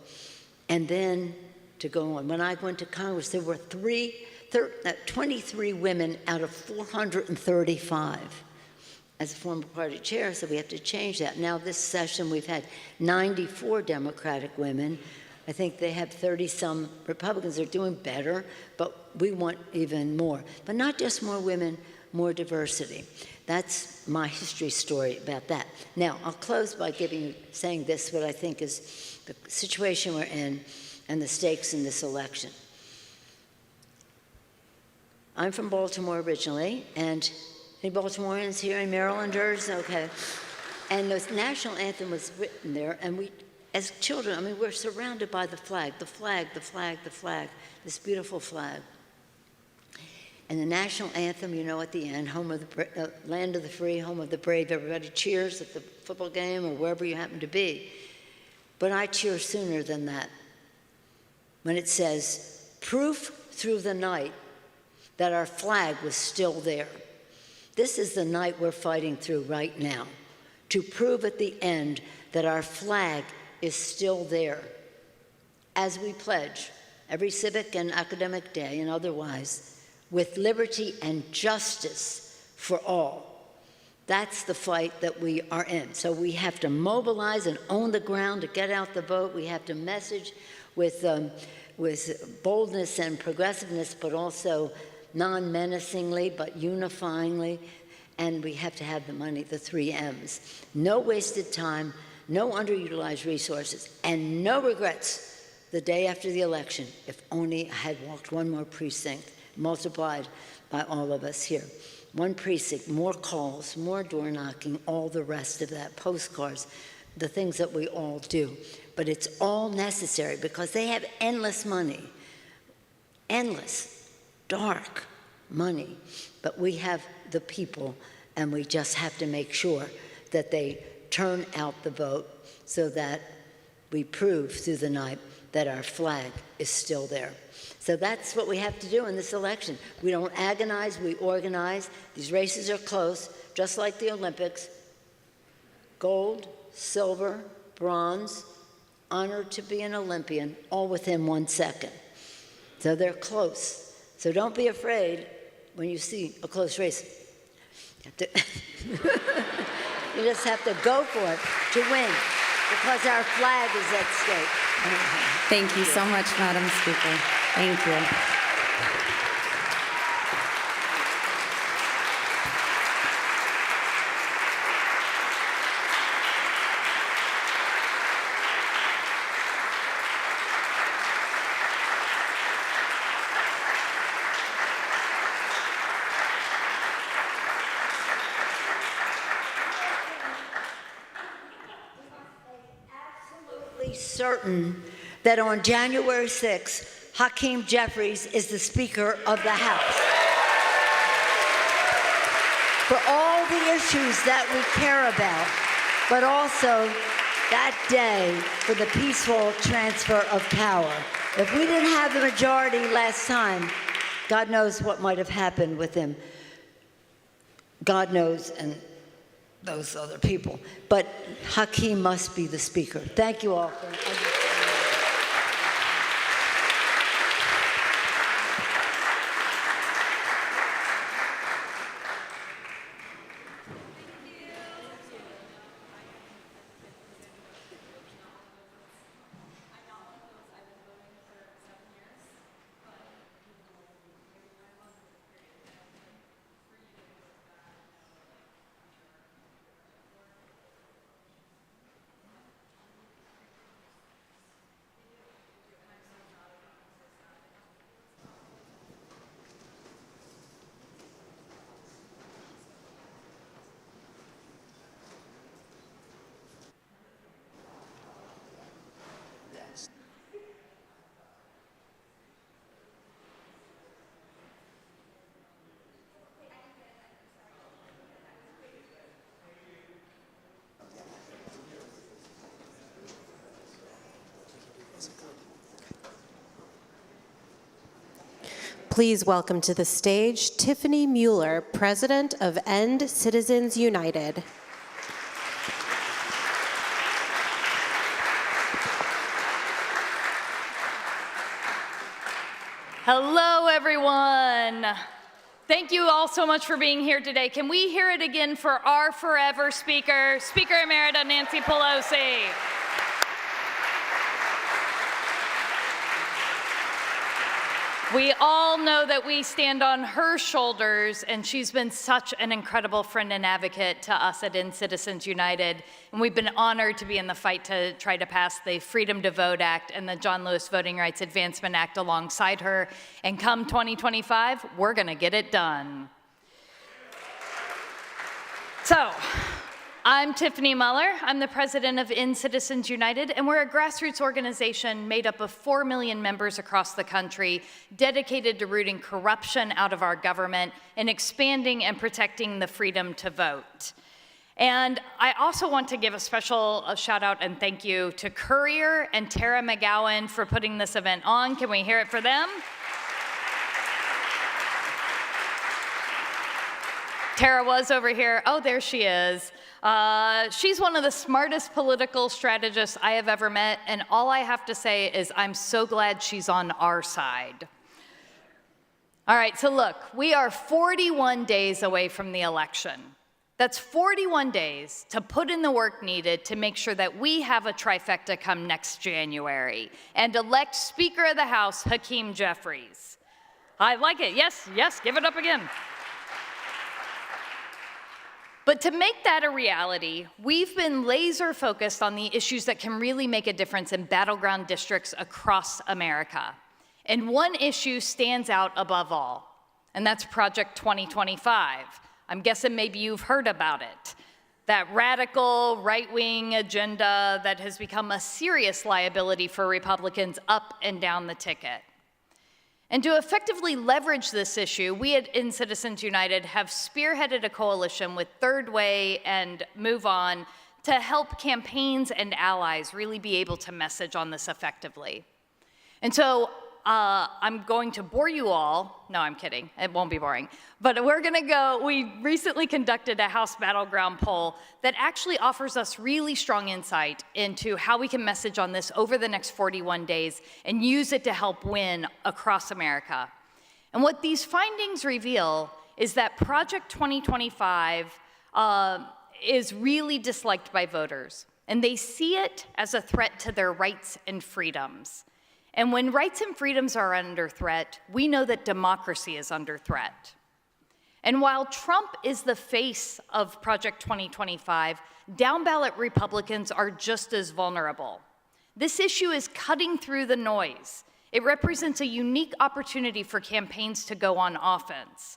And then to go on. When I went to Congress, there were 23 women out of 435. As a former party chair, so we have to change that. Now this session, we've had 94 Democratic women. I think they have 30-some Republicans. They're doing better, but we want even more. But not just more women, more diversity. That's my history story about that. Now, I'll close by saying this, what I think is the situation we're in and the stakes in this election. I'm from Baltimore originally, and any Baltimoreans here, any Marylanders? Okay. And the national anthem was written there, and we, as children, I mean, we're surrounded by the flag, this beautiful flag. And the national anthem, you know, at the end, home of the land of the free, home of the brave, everybody cheers at the football game or wherever you happen to be. But I cheer sooner than that. When it says, proof through the night that our flag was still there. This is the night we're fighting through right now, to prove at the end that our flag is still there. As we pledge, every civic and academic day and otherwise, with liberty and justice for all. That's the fight that we are in. So we have to mobilize and own the ground to get out the vote. We have to message with boldness and progressiveness, but also non-menacingly, but unifyingly. And we have to have the money, the 3 M's. No wasted time, no underutilized resources, and no regrets the day after the election, if only I had walked one more precinct, multiplied by all of us here. One precinct, more calls, more door knocking, all the rest of that, postcards, the things that we all do. But it's all necessary because they have endless money, endless, dark money. But we have the people, and we just have to make sure that they turn out the vote so that we prove through the night that our flag is still there. So that's what we have to do in this election. We don't agonize, we organize. These races are close, just like the Olympics. Gold, silver, bronze, honored to be an Olympian, all within 1 second. So they're close. So don't be afraid when you see a close race. You just have to go for it to win, because our flag is at stake. Thank you so much, Madam Speaker. Thank you. Certain that on January 6th, Hakeem Jeffries is the Speaker of the House. For all the issues that we care about, but also that day for the peaceful transfer of power. If we didn't have the majority last time, God knows what might have happened with him. God knows, and those other people. But Hakeem must be the Speaker. Thank you all for understanding. Please welcome to the stage Tiffany Muller, President of End Citizens United. Hello, everyone. Thank you all so much for being here today. Can we hear it again for our forever speaker, Speaker Emerita Nancy Pelosi? We all know that we stand on her shoulders, and she's been such an incredible friend and advocate to us at End Citizens United. And we've been honored to be in the fight to try to pass the Freedom to Vote Act and the John Lewis Voting Rights Advancement Act alongside her. And come 2025, we're going to get it done. So, I'm Tiffany Muller. I'm the president of End Citizens United, and we're a grassroots organization made up of 4 million members across the country, dedicated to rooting corruption out of our government and expanding and protecting the freedom to vote. And I also want to give a special shout out and thank you to COURIER and Tara McGowan for putting this event on. Can we hear it for them? Tara was over here. Oh, there she is. She's one of the smartest political strategists I have ever met, and all I have to say is I'm so glad she's on our side. All right, so look, we are 41 days away from the election. That's 41 days to put in the work needed to make sure that we have a trifecta come next January and elect Speaker of the House, Hakeem Jeffries. I like it. Yes, yes, give it up again. But to make that a reality, we've been laser focused on the issues that can really make a difference in battleground districts across America. And one issue stands out above all, and that's Project 2025. I'm guessing maybe you've heard about it. That radical right-wing agenda that has become a serious liability for Republicans up and down the ticket. And to effectively leverage this issue, we at End Citizens United have spearheaded a coalition with Third Way and Move On to help campaigns and allies really be able to message on this effectively. And so I'm going to bore you all. No, I'm kidding. It won't be boring. But we recently conducted a House battleground poll that actually offers us really strong insight into how we can message on this over the next 41 days and use it to help win across America. And what these findings reveal is that Project 2025 is really disliked by voters, and they see it as a threat to their rights and freedoms. And when rights and freedoms are under threat, we know that democracy is under threat. And while Trump is the face of Project 2025, down-ballot Republicans are just as vulnerable. This issue is cutting through the noise. It represents a unique opportunity for campaigns to go on offense.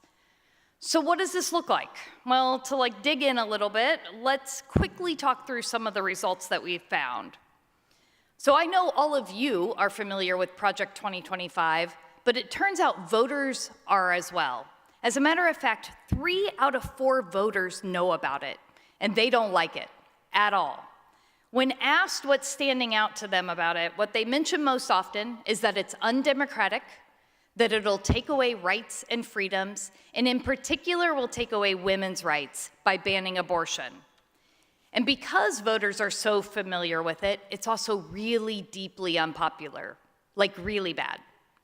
So what does this look like? Well, to dig in a little bit, let's quickly talk through some of the results that we've found. So I know all of you are familiar with Project 2025, but it turns out voters are as well. As a matter of fact, 3 out of 4 voters know about it, and they don't like it at all. When asked what's standing out to them about it, what they mention most often is that it's undemocratic, that it'll take away rights and freedoms, and in particular will take away women's rights by banning abortion. And because voters are so familiar with it, it's also really deeply unpopular, really bad,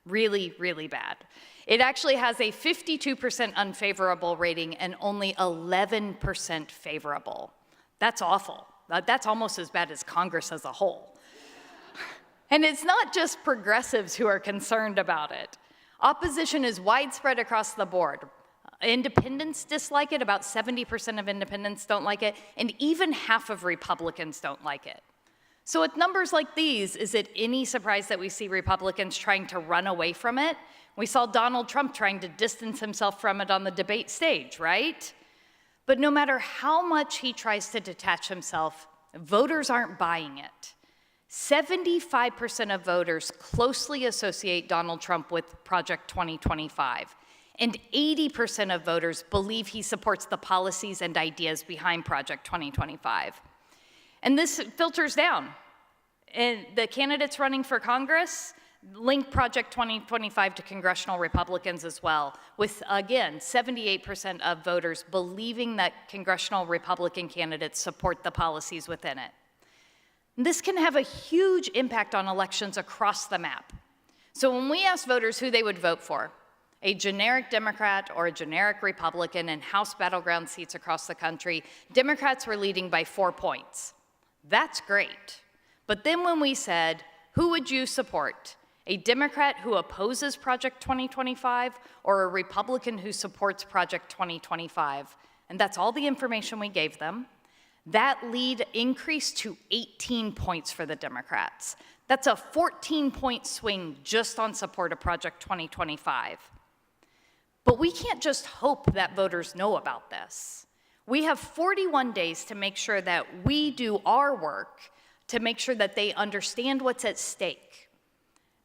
really, really bad. It actually has a 52% unfavorable rating and only 11% favorable. That's awful. That's almost as bad as Congress as a whole. And it's not just progressives who are concerned about it. Opposition is widespread across the board. Independents dislike it, about 70% of independents don't like it, and even half of Republicans don't like it. So with numbers like these, is it any surprise that we see Republicans trying to run away from it? We saw Donald Trump trying to distance himself from it on the debate stage, right? But no matter how much he tries to detach himself, voters aren't buying it. 75% of voters closely associate Donald Trump with Project 2025, and 80% of voters believe he supports the policies and ideas behind Project 2025. And this filters down. And the candidates running for Congress link Project 2025 to congressional Republicans as well, with, again, 78% of voters believing that congressional Republican candidates support the policies within it. This can have a huge impact on elections across the map. So when we asked voters who they would vote for, a generic Democrat or a generic Republican in House battleground seats across the country, Democrats were leading by 4 points. That's great. But then when we said, who would you support? A Democrat who opposes Project 2025 or a Republican who supports Project 2025? And that's all the information we gave them. That lead increased to 18 points for the Democrats. That's a 14-point swing just on support of Project 2025. But we can't just hope that voters know about this. We have 41 days to make sure that we do our work to make sure that they understand what's at stake.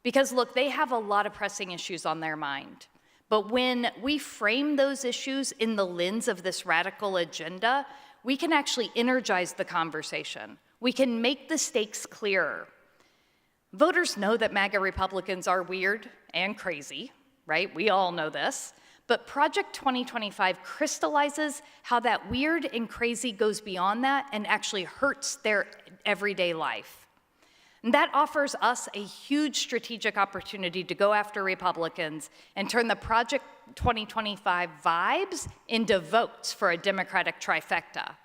Because look, they have a lot of pressing issues on their mind. But when we frame those issues in the lens of this radical agenda, we can actually energize the conversation. We can make the stakes clearer. Voters know that MAGA Republicans are weird and crazy, right? We all know this. But Project 2025 crystallizes how that weird and crazy goes beyond that and actually hurts their everyday life. And that offers us a huge strategic opportunity to go after Republicans and turn the Project 2025 vibes into votes for a Democratic trifecta.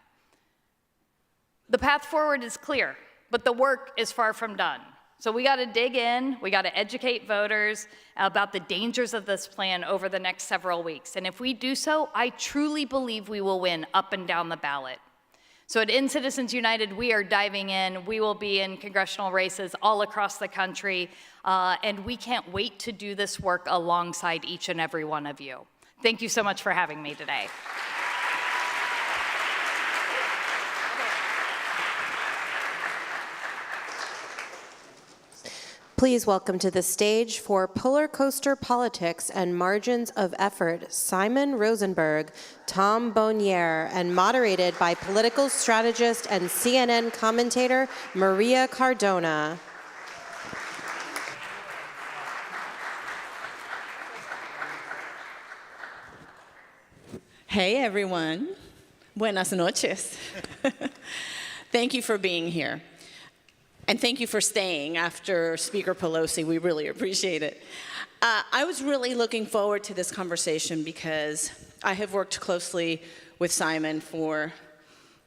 The path forward is clear, but the work is far from done. So we got to dig in, we got to educate voters about the dangers of this plan over the next several weeks. And if we do so, I truly believe we will win up and down the ballot. So at In Citizens United, we are diving in. We will be in congressional races all across the country, and we can't wait to do this work alongside each and every one of you. Thank you so much for having me today. Please welcome to the stage for Pollercoaster Politics and Margins of Effort, Simon Rosenberg, Tom Bonier, and moderated by political strategist and CNN commentator Maria Cardona. Hey everyone, buenas noches. Thank you for being here. And thank you for staying after Speaker Pelosi, we really appreciate it. I was really looking forward to this conversation because I have worked closely with Simon for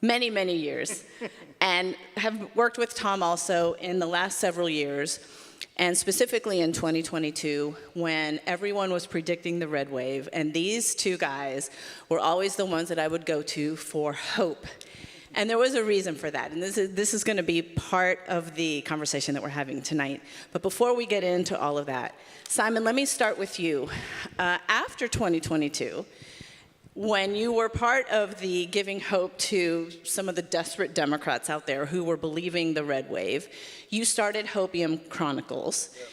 many, many years, and have worked with Tom also in the last several years, and specifically in 2022, when everyone was predicting the red wave, and these two guys were always the ones that I would go to for hope. And there was a reason for that, and this is going to be part of the conversation that we're having tonight. But before we get into all of that, Simon, let me start with you. After 2022, when you were part of the giving hope to some of the desperate Democrats out there who were believing the red wave, you started Hopium Chronicles. Yep.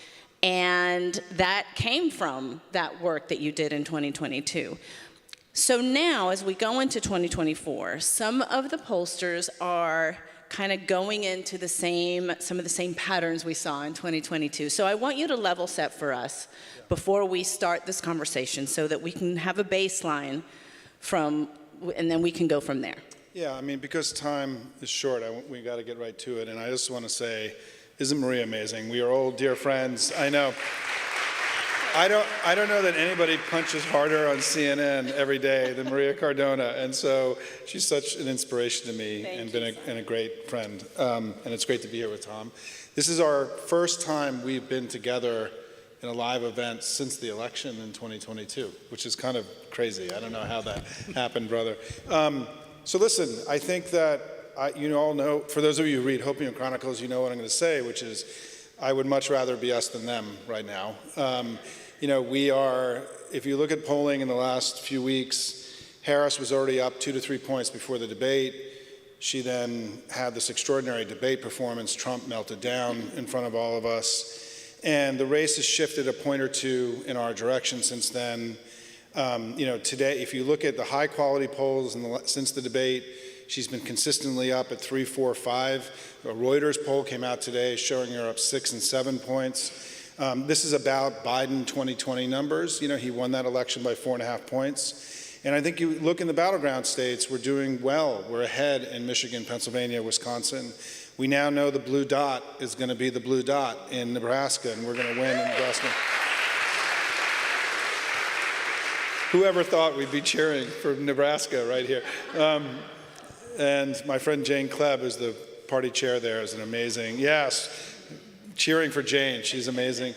And that came from that work that you did in 2022. So now, as we go into 2024, some of the pollsters are kind of going into some of the same patterns we saw in 2022. So I want you to level set for us before we start this conversation so that we can have a baseline and then we can go from there. Yeah, I mean, because time is short, we got to get right to it. And I just want to say, isn't Maria amazing? We are old, dear friends. I know. I don't know that anybody punches harder on CNN every day than Maria Cardona, and so she's such an inspiration to me and been a great friend. And it's great to be here with Tom. This is our first time we've been together in a live event since the election in 2022, which is kind of crazy. I don't know how that happened, brother. So listen, I think that you all know, for those of you who read Hopium Chronicles, you know what I'm going to say, which is I would much rather be us than them right now. You know, we are, if you look at polling in the last few weeks, Harris was already up 2 to 3 points before the debate. She then had this extraordinary debate performance. Trump melted down in front of all of us. And the race has shifted a point or two in our direction since then. You know, today, if you look at the high quality polls since the debate, she's been consistently up at 3, 4, 5. A Reuters poll came out today showing her up 6 and 7 points. This is about Biden 2020 numbers. You know, he won that election by 4.5 points. And I think you look in the battleground states, we're doing well. We're ahead in Michigan, Pennsylvania, Wisconsin. We now know the blue dot is going to be the blue dot in Nebraska, and we're going to win in Nebraska. Whoever thought we'd be cheering for Nebraska right here? And my friend Jane Kleb, who's the party chair there, is an amazing, yes, cheering for Jane, she's amazing.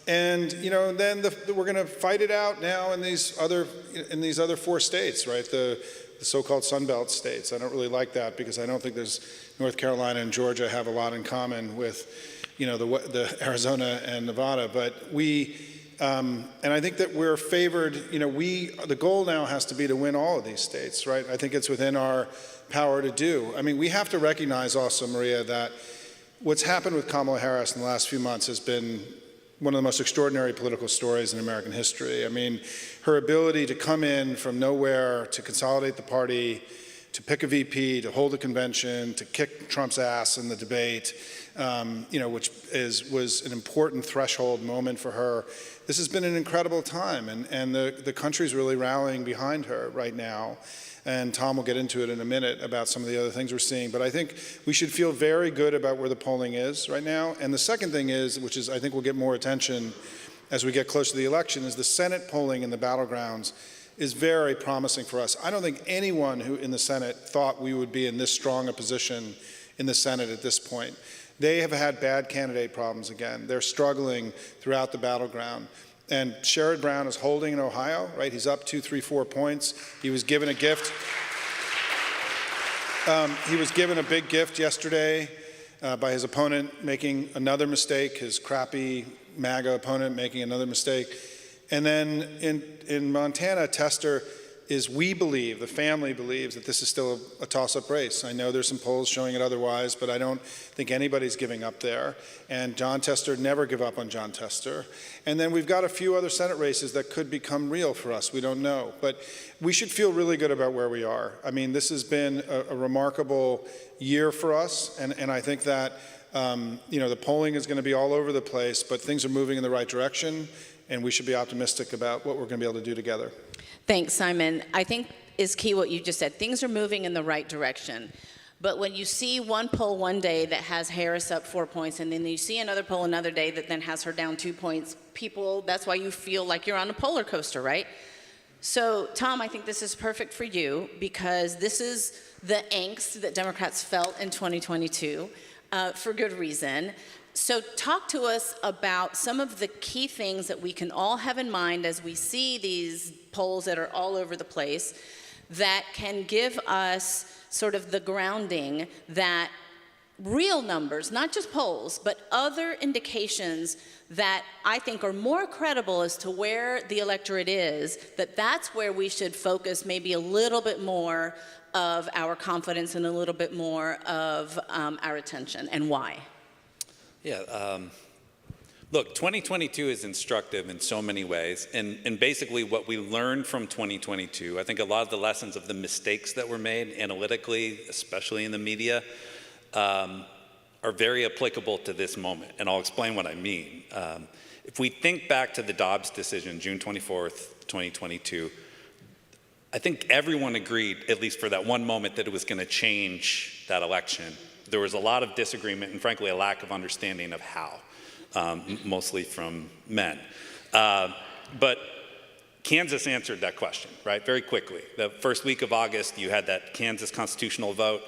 And you know, then we're going to fight it out now in these other 4 states, right? The so-called Sunbelt states. I don't really like that because I don't think North Carolina and Georgia have a lot in common with, you know, the Arizona and Nevada. But and I think that we're favored. You know, the goal now has to be to win all of these states, right? I think it's within our power to do. I mean, we have to recognize also, Maria, that what's happened with Kamala Harris in the last few months has been one of the most extraordinary political stories in American history. I mean, her ability to come in from nowhere, to consolidate the party, to pick a VP, to hold a convention, to kick Trump's ass in the debate, you know, which was an important threshold moment for her. This has been an incredible time, and the country's really rallying behind her right now. And Tom will get into it in a minute about some of the other things we're seeing. But I think we should feel very good about where the polling is right now. And the second thing is, which is I think will get more attention as we get close to the election, is the Senate polling in the battlegrounds is very promising for us. I don't think anyone who in the Senate thought we would be in this strong a position in the Senate at this point. They have had bad candidate problems again. They're struggling throughout the battleground. And Sherrod Brown is holding in Ohio, right? He's up 2, 3, 4 points. He was given a gift. He was given a big gift yesterday by his opponent making another mistake, his crappy MAGA opponent making another mistake. And then in Montana, Tester we believe, the family believes, that this is still a toss-up race. I know there's some polls showing it otherwise, but I don't think anybody's giving up there. And John Tester, never give up on John Tester. And then we've got a few other Senate races that could become real for us. We don't know. But we should feel really good about where we are. I mean, this has been a remarkable year for us, and I think that you know, the polling is going to be all over the place, but things are moving in the right direction, and we should be optimistic about what we're going to be able to do together. Thanks, Simon. I think is key what you just said. Things are moving in the right direction. But when you see one poll one day that has Harris up 4 points, and then you see another poll another day that then has her down 2 points, that's why you feel like you're on a polar coaster, right? So, Tom, I think this is perfect for you because this is the angst that Democrats felt in 2022 for good reason. So talk to us about some of the key things that we can all have in mind as we see these polls that are all over the place that can give us sort of the grounding that real numbers, not just polls, but other indications that I think are more credible as to where the electorate is, that's where we should focus maybe a little bit more of our confidence and a little bit more of our attention, and why? Yeah, look, 2022 is instructive in so many ways, and basically what we learned from 2022, I think a lot of the lessons of the mistakes that were made analytically, especially in the media, are very applicable to this moment, and I'll explain what I mean. If we think back to the Dobbs decision, June 24th, 2022, I think everyone agreed, at least for that one moment, that it was going to change that election. There was a lot of disagreement and frankly a lack of understanding of how, mostly from men. But Kansas answered that question, right, very quickly. The first week of August, you had that Kansas constitutional vote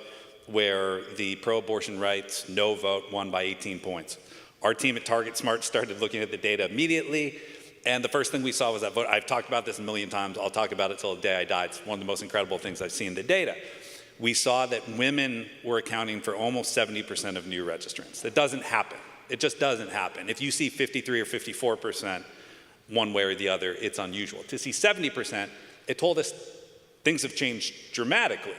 where the pro-abortion rights no vote won by 18 points. Our team at TargetSmart started looking at the data immediately, and the first thing we saw was that vote. I've talked about this a million times. I'll talk about it till the day I die. It's one of the most incredible things I've seen in the data. We saw that women were accounting for almost 70% of new registrants. That doesn't happen. It just doesn't happen. If you see 53 or 54% one way or the other, it's unusual. To see 70%, it told us things have changed dramatically.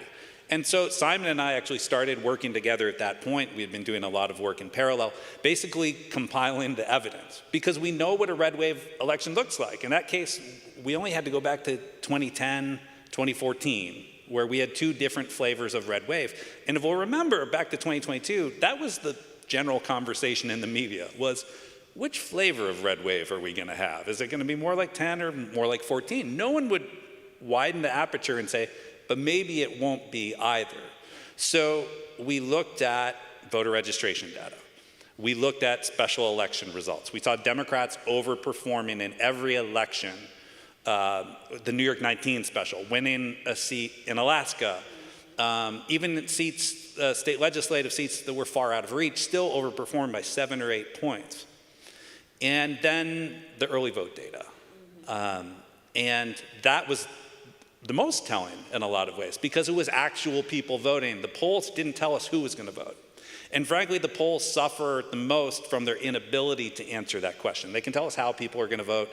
And so Simon and I actually started working together at that point. We had been doing a lot of work in parallel, basically compiling the evidence, because we know what a red wave election looks like. In that case, we only had to go back to 2010, 2014, where we had two different flavors of red wave. And if we'll remember back to 2022, that was the general conversation in the media, was which flavor of red wave are we gonna have? Is it gonna be more like 10 or more like 14? No one would widen the aperture and say, but maybe it won't be either. So we looked at voter registration data. We looked at special election results. We saw Democrats overperforming in every election. The New York 19 special, winning a seat in Alaska, even seats, state legislative seats that were far out of reach, still overperformed by 7 or 8 points. And then the early vote data. And that was the most telling in a lot of ways, because it was actual people voting. The polls didn't tell us who was going to vote. And frankly, the polls suffer the most from their inability to answer that question. They can tell us how people are going to vote,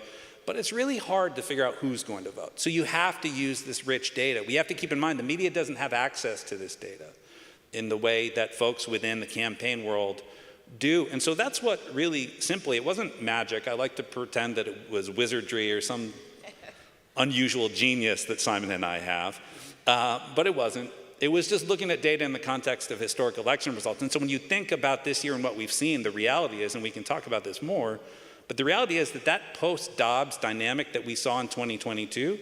but it's really hard to figure out who's going to vote. So you have to use this rich data. We have to keep in mind the media doesn't have access to this data in the way that folks within the campaign world do. And so that's what really, simply, it wasn't magic. I like to pretend that it was wizardry or some unusual genius that Simon and I have, but it wasn't. It was just looking at data in the context of historic election results. And so when you think about this year and what we've seen, the reality is, and we can talk about this more, but the reality is that that post-Dobbs dynamic that we saw in 2022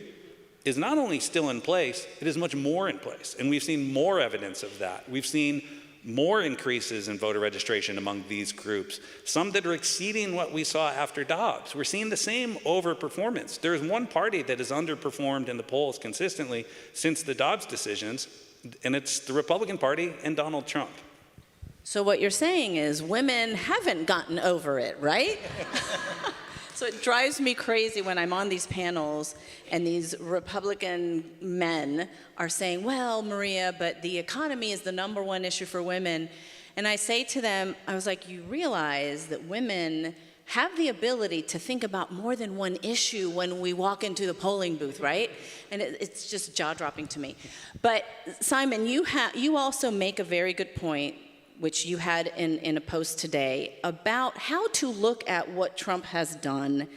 is not only still in place, it is much more in place. And we've seen more evidence of that. We've seen more increases in voter registration among these groups, some that are exceeding what we saw after Dobbs. We're seeing the same overperformance. There's one party that has underperformed in the polls consistently since the Dobbs decisions, and it's the Republican Party and Donald Trump. So what you're saying is women haven't gotten over it, right? So it drives me crazy when I'm on these panels and these Republican men are saying, well, Maria, but the economy is the #1 issue for women. And I say to them, I was like, you realize that women have the ability to think about more than one issue when we walk into the polling booth, right? And it's just jaw-dropping to me. But Simon, you also make a very good point, which you had in a post today, about how to look at what Trump has done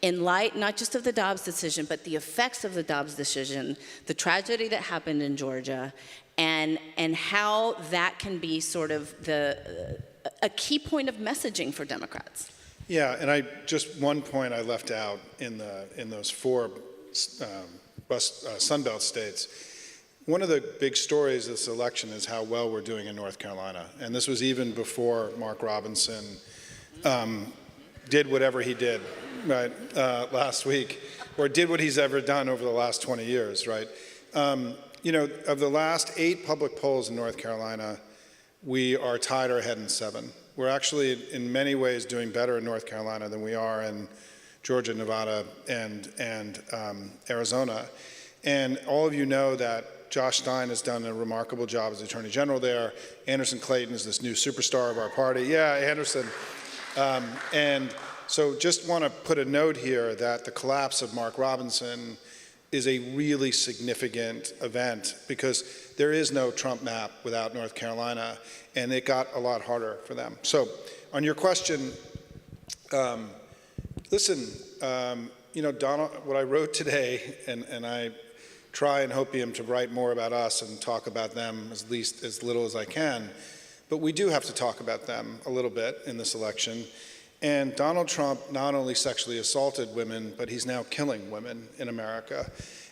in light not just of the Dobbs decision, but the effects of the Dobbs decision, the tragedy that happened in Georgia, and how that can be sort of a key point of messaging for Democrats. Yeah, and just one point I left out in those four Sunbelt states. One of the big stories of this election is how well we're doing in North Carolina. And this was even before Mark Robinson did whatever he did, right, last week, or did what he's ever done over the last 20 years, right? You know, of the last 8 public polls in North Carolina, we are tied or ahead in 7. We're actually, in many ways, doing better in North Carolina than we are in Georgia, Nevada, and Arizona. And all of you know that Josh Stein has done a remarkable job as Attorney General there. Anderson Clayton is this new superstar of our party. Yeah, Anderson. And so just want to put a note here that the collapse of Mark Robinson is a really significant event because there is no Trump map without North Carolina, and it got a lot harder for them. So on your question, listen, you know, Donald, what I wrote today, and I try in Hopium to write more about us and talk about them as little as I can, but we do have to talk about them a little bit in this election. And Donald Trump not only sexually assaulted women, but he's now killing women in America.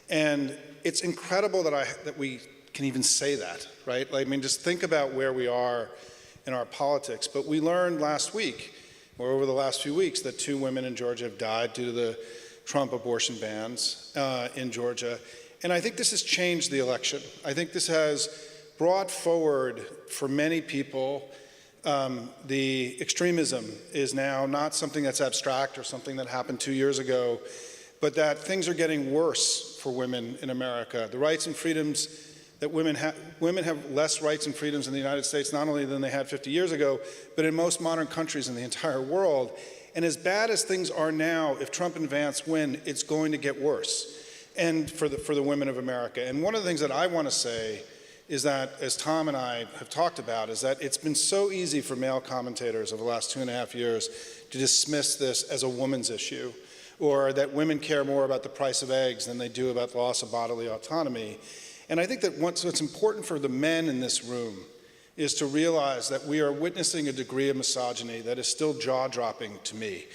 And it's incredible that we can even say that, right? Like, I mean, just think about where we are in our politics. But we learned last week, or over the last few weeks, that 2 women in Georgia have died due to the Trump abortion bans in Georgia. And I think this has changed the election. I think this has brought forward for many people the extremism is now not something that's abstract or something that happened 2 years ago, but that things are getting worse for women in America. The rights and freedoms that women have less rights and freedoms in the United States, not only than they had 50 years ago, but in most modern countries in the entire world. And as bad as things are now, if Trump and Vance win, it's going to get worse. And for the women of America. And one of the things that I want to say is that, as Tom and I have talked about, is that it's been so easy for male commentators over the last 2.5 years to dismiss this as a woman's issue, or that women care more about the price of eggs than they do about the loss of bodily autonomy. And I think that what's important for the men in this room is to realize that we are witnessing a degree of misogyny that is still jaw-dropping to me.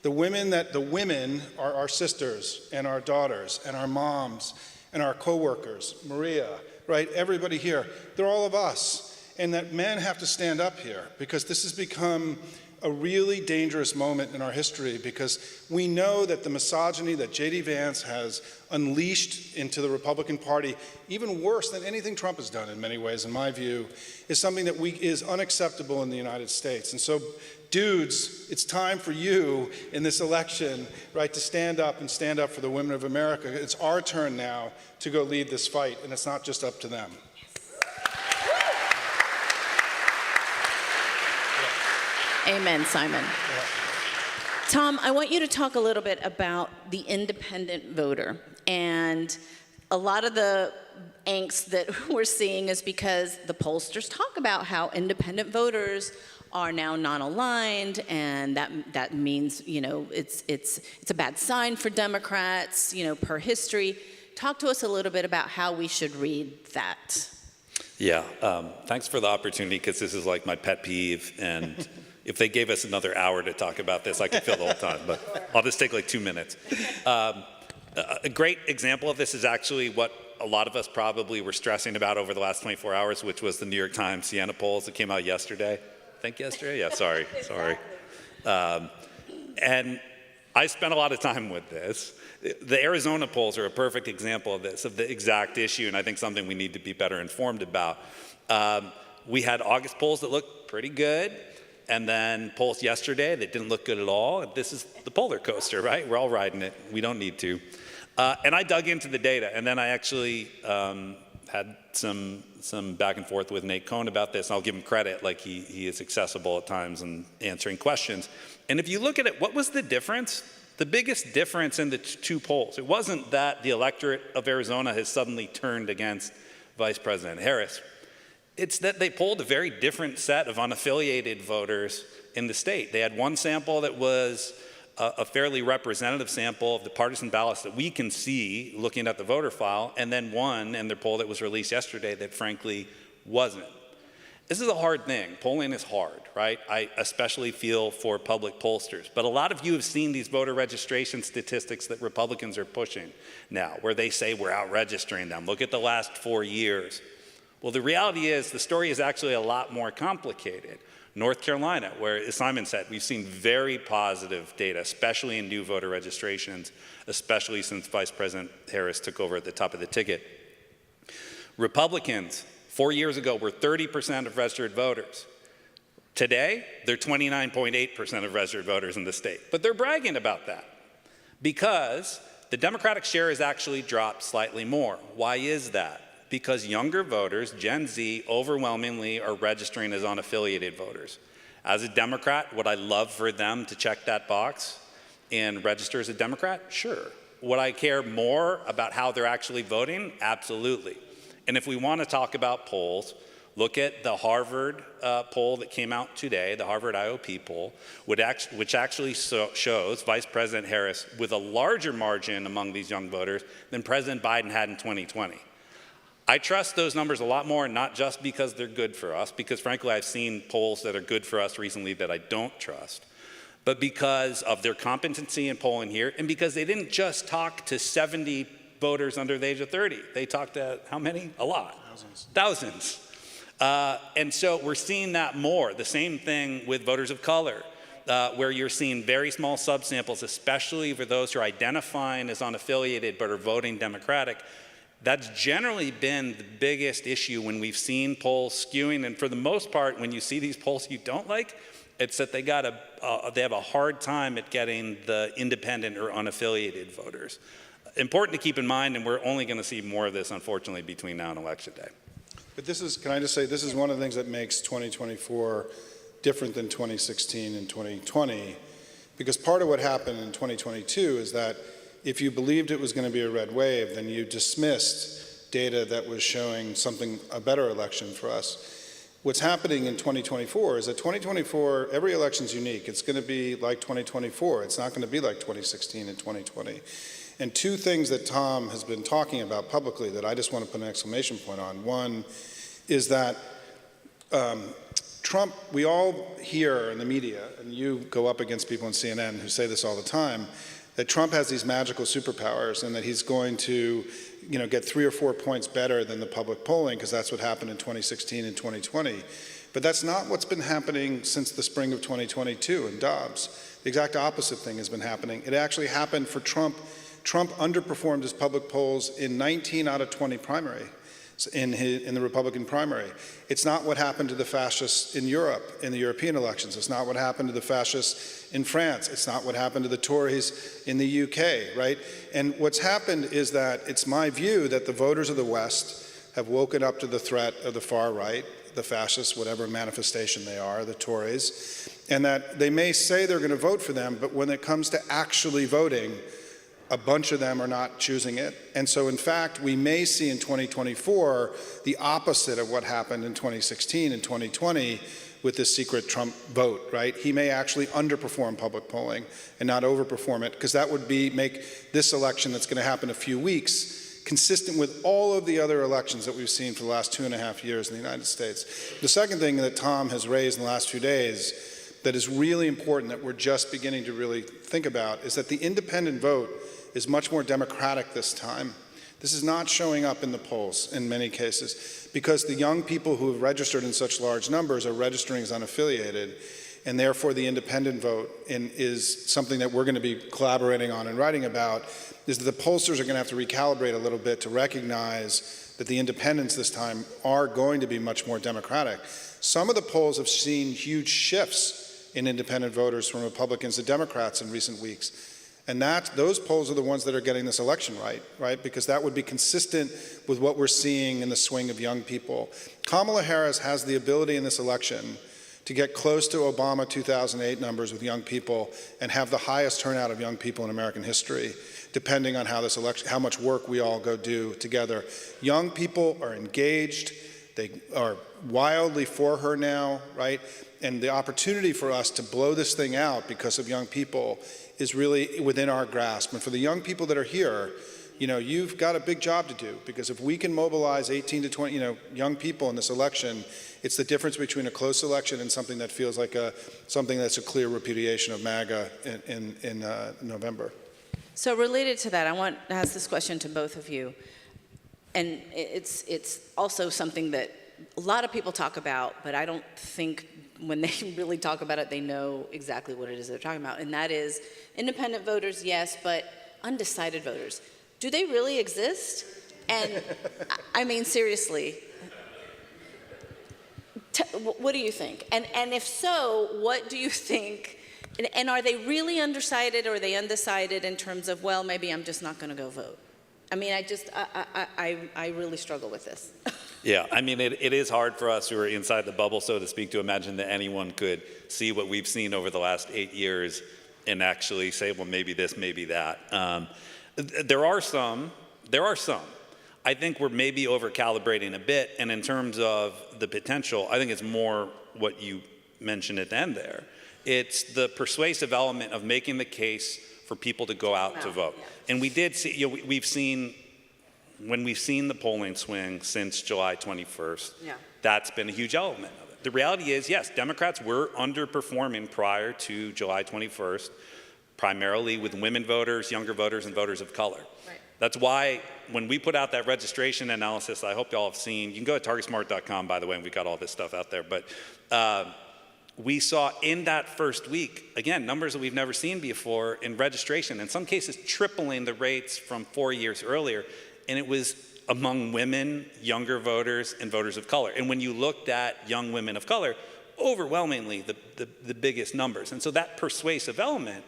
The women are our sisters and our daughters and our moms and our coworkers, Maria, right? Everybody here, they're all of us. And that men have to stand up here because this has become a really dangerous moment in our history because we know that the misogyny that J.D. Vance has unleashed into the Republican Party, even worse than anything Trump has done in many ways, in my view, is something that is unacceptable in the United States. And so, dudes, it's time for you in this election, right, to stand up for the women of America. It's our turn now to go lead this fight, and it's not just up to them. Amen, Simon. Yeah. Tom, I want you to talk a little bit about the independent voter. And a lot of the angst that we're seeing is because the pollsters talk about how independent voters are now non-aligned, and that means, you know, it's a bad sign for Democrats, you know, per history. Talk to us a little bit about how we should read that. Yeah, thanks for the opportunity, because this is like my pet peeve, and if they gave us another hour to talk about this, I could fill the whole time, but I'll just take like 2 minutes. A great example of this is actually what a lot of us probably were stressing about over the last 24 hours, which was the New York Times Siena polls that came out yesterday. I think yesterday? Yeah, sorry. And I spent a lot of time with this. The Arizona polls are a perfect example of this, of the exact issue, and I think something we need to be better informed about. We had August polls that looked pretty good, and then polls yesterday that didn't look good at all. This is the Pollercoaster, right? We're all riding it. We don't need to. And I dug into the data, and then I actually had some back and forth with Nate Cohn about this, and I'll give him credit, like he is accessible at times in answering questions. And if you look at it, what was the difference? The biggest difference in the 2 polls, it wasn't that the electorate of Arizona has suddenly turned against Vice President Harris. It's that they polled a very different set of unaffiliated voters in the state. They had one sample that was a fairly representative sample of the partisan ballots that we can see looking at the voter file, and then one in their poll that was released yesterday that frankly wasn't. This is a hard thing. Polling is hard, right? I especially feel for public pollsters. But a lot of you have seen these voter registration statistics that Republicans are pushing now, where they say we're out registering them. Look at the last 4 years. Well, the reality is the story is actually a lot more complicated. North Carolina, where, as Simon said, we've seen very positive data, especially in new voter registrations, especially since Vice President Harris took over at the top of the ticket. Republicans, 4 years ago, were 30% of registered voters. Today, they're 29.8% of registered voters in the state. But they're bragging about that because the Democratic share has actually dropped slightly more. Why is that? Because younger voters, Gen Z, overwhelmingly are registering as unaffiliated voters. As a Democrat, would I love for them to check that box and register as a Democrat? Sure. Would I care more about how they're actually voting? Absolutely. And if we want to talk about polls, look at the Harvard poll that came out today, the Harvard IOP poll, which actually shows Vice President Harris with a larger margin among these young voters than President Biden had in 2020. I trust those numbers a lot more, not just because they're good for us, because frankly I've seen polls that are good for us recently that I don't trust, but because of their competency in polling here, and because they didn't just talk to 70 voters under the age of 30. They talked to how many? A lot. Thousands. And so we're seeing that more. The same thing with voters of color, where you're seeing very small subsamples, especially for those who are identifying as unaffiliated but are voting Democratic. That's generally been the biggest issue when we've seen polls skewing. And for the most part, when you see these polls you don't like, it's that they have a hard time at getting the independent or unaffiliated voters. Important to keep in mind, and we're only going to see more of this, unfortunately, between now and Election Day. But this is, can I just say, this is one of the things that makes 2024 different than 2016 and 2020, because part of what happened in 2022 is that if you believed it was going to be a red wave, then you dismissed data that was showing a better election for us. What's happening in 2024 is that 2024, every election's unique. It's going to be like 2024. It's not going to be like 2016 and 2020. And two things that Tom has been talking about publicly that I just want to put an exclamation point on. One is that Trump, we all hear in the media, and you go up against people on CNN who say this all the time, that Trump has these magical superpowers and that he's going to get 3 or 4 points better than the public polling because that's what happened in 2016 and 2020. But that's not what's been happening since the spring of 2022 in Dobbs. The exact opposite thing has been happening. It actually happened for Trump. Trump underperformed his public polls in 19 out of 20 primary, in the Republican primary. It's not what happened to the fascists in Europe, in the European elections. It's not what happened to the fascists in France. It's not what happened to the Tories in the UK, right? And what's happened is that it's my view that the voters of the West have woken up to the threat of the far right, the fascists, whatever manifestation they are, the Tories, and that they may say they're going to vote for them, but when it comes to actually voting, a bunch of them are not choosing it. And so, in fact, we may see in 2024 the opposite of what happened in 2016 and 2020 with this secret Trump vote, right? He may actually underperform public polling and not overperform it, because that would make this election that's going to happen in a few weeks consistent with all of the other elections that we've seen for the last 2.5 years in the United States. The second thing that Tom has raised in the last few days that is really important that we're just beginning to really think about is that the independent vote is much more democratic this time. This is not showing up in the polls in many cases because the young people who have registered in such large numbers are registering as unaffiliated, and therefore the independent vote is something that we're going to be collaborating on and writing about, is that the pollsters are going to have to recalibrate a little bit to recognize that the independents this time are going to be much more democratic. Some of the polls have seen huge shifts in independent voters from Republicans to Democrats in recent weeks. And those polls are the ones that are getting this election right? Because that would be consistent with what we're seeing in the swing of young people. Kamala Harris has the ability in this election to get close to Obama 2008 numbers with young people and have the highest turnout of young people in American history, depending on how much work we all go do together. Young people are engaged. They are wildly for her now, right? And the opportunity for us to blow this thing out because of young people is really within our grasp. And for the young people that are here, you've got a big job to do, because if we can mobilize 18 to 20, young people in this election, it's the difference between a close election and something that feels like something that's a clear repudiation of MAGA in November. So related to that, I want to ask this question to both of you. And it's also something that a lot of people talk about, but I don't think when they really talk about it, they know exactly what it is they're talking about. And that is independent voters, yes, but undecided voters. Do they really exist? And I mean, seriously, what do you think? And if so, what do you think? And are they really undecided, or are they undecided in terms of, well, maybe I'm just not going to go vote? I mean, I really struggle with this. Yeah, I mean, it is hard for us who are inside the bubble, so to speak, to imagine that anyone could see what we've seen over the last 8 years and actually say, well, maybe this, maybe that. There are some. I think we're maybe over-calibrating a bit, and in terms of the potential, I think it's more what you mentioned at the end there. It's the persuasive element of making the case for people to go out to vote. Yeah. And we did see, we've seen, when we've seen the polling swing since July 21st, that's been a huge element of it. The reality is, yes, Democrats were underperforming prior to July 21st, primarily with women voters, younger voters, and voters of color. Right. That's why when we put out that registration analysis, I hope y'all have seen, you can go to targetsmart.com, by the way, and we've got all this stuff out there, but we saw in that first week, again, numbers that we've never seen before in registration, in some cases tripling the rates from 4 years earlier, and it was among women, younger voters, and voters of color. And when you looked at young women of color, overwhelmingly the biggest numbers. And so that persuasive element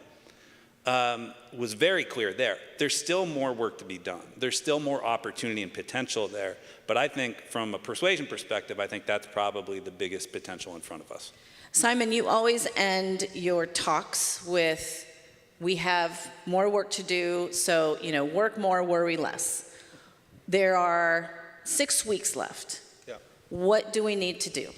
was very clear there. There's still more work to be done. There's still more opportunity and potential there. But I think from a persuasion perspective, I think that's probably the biggest potential in front of us. Simon, you always end your talks with, we have more work to do, so, work more, worry less. There are 6 weeks left. Yeah. What do we need to do?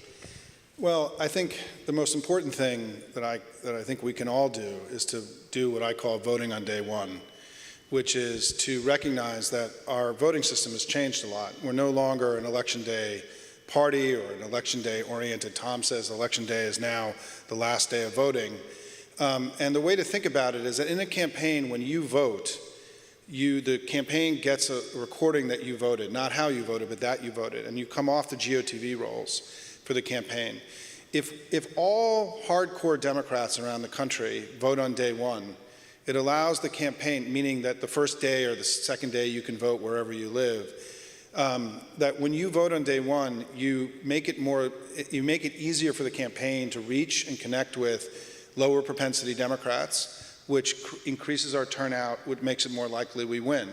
Well, I think the most important thing that I think we can all do is to do what I call voting on day one, which is to recognize that our voting system has changed a lot. We're no longer an election day party or an election day oriented. Tom says election day is now the last day of voting. And the way to think about it is that in a campaign, when you vote, the campaign gets a recording that you voted, not how you voted, but that you voted, and you come off the GOTV rolls for the campaign. If all hardcore Democrats around the country vote on day one, it allows the campaign, meaning that the first day or the second day you can vote wherever you live, that when you vote on day one, you make it easier for the campaign to reach and connect with lower propensity Democrats, which increases our turnout, which makes it more likely we win.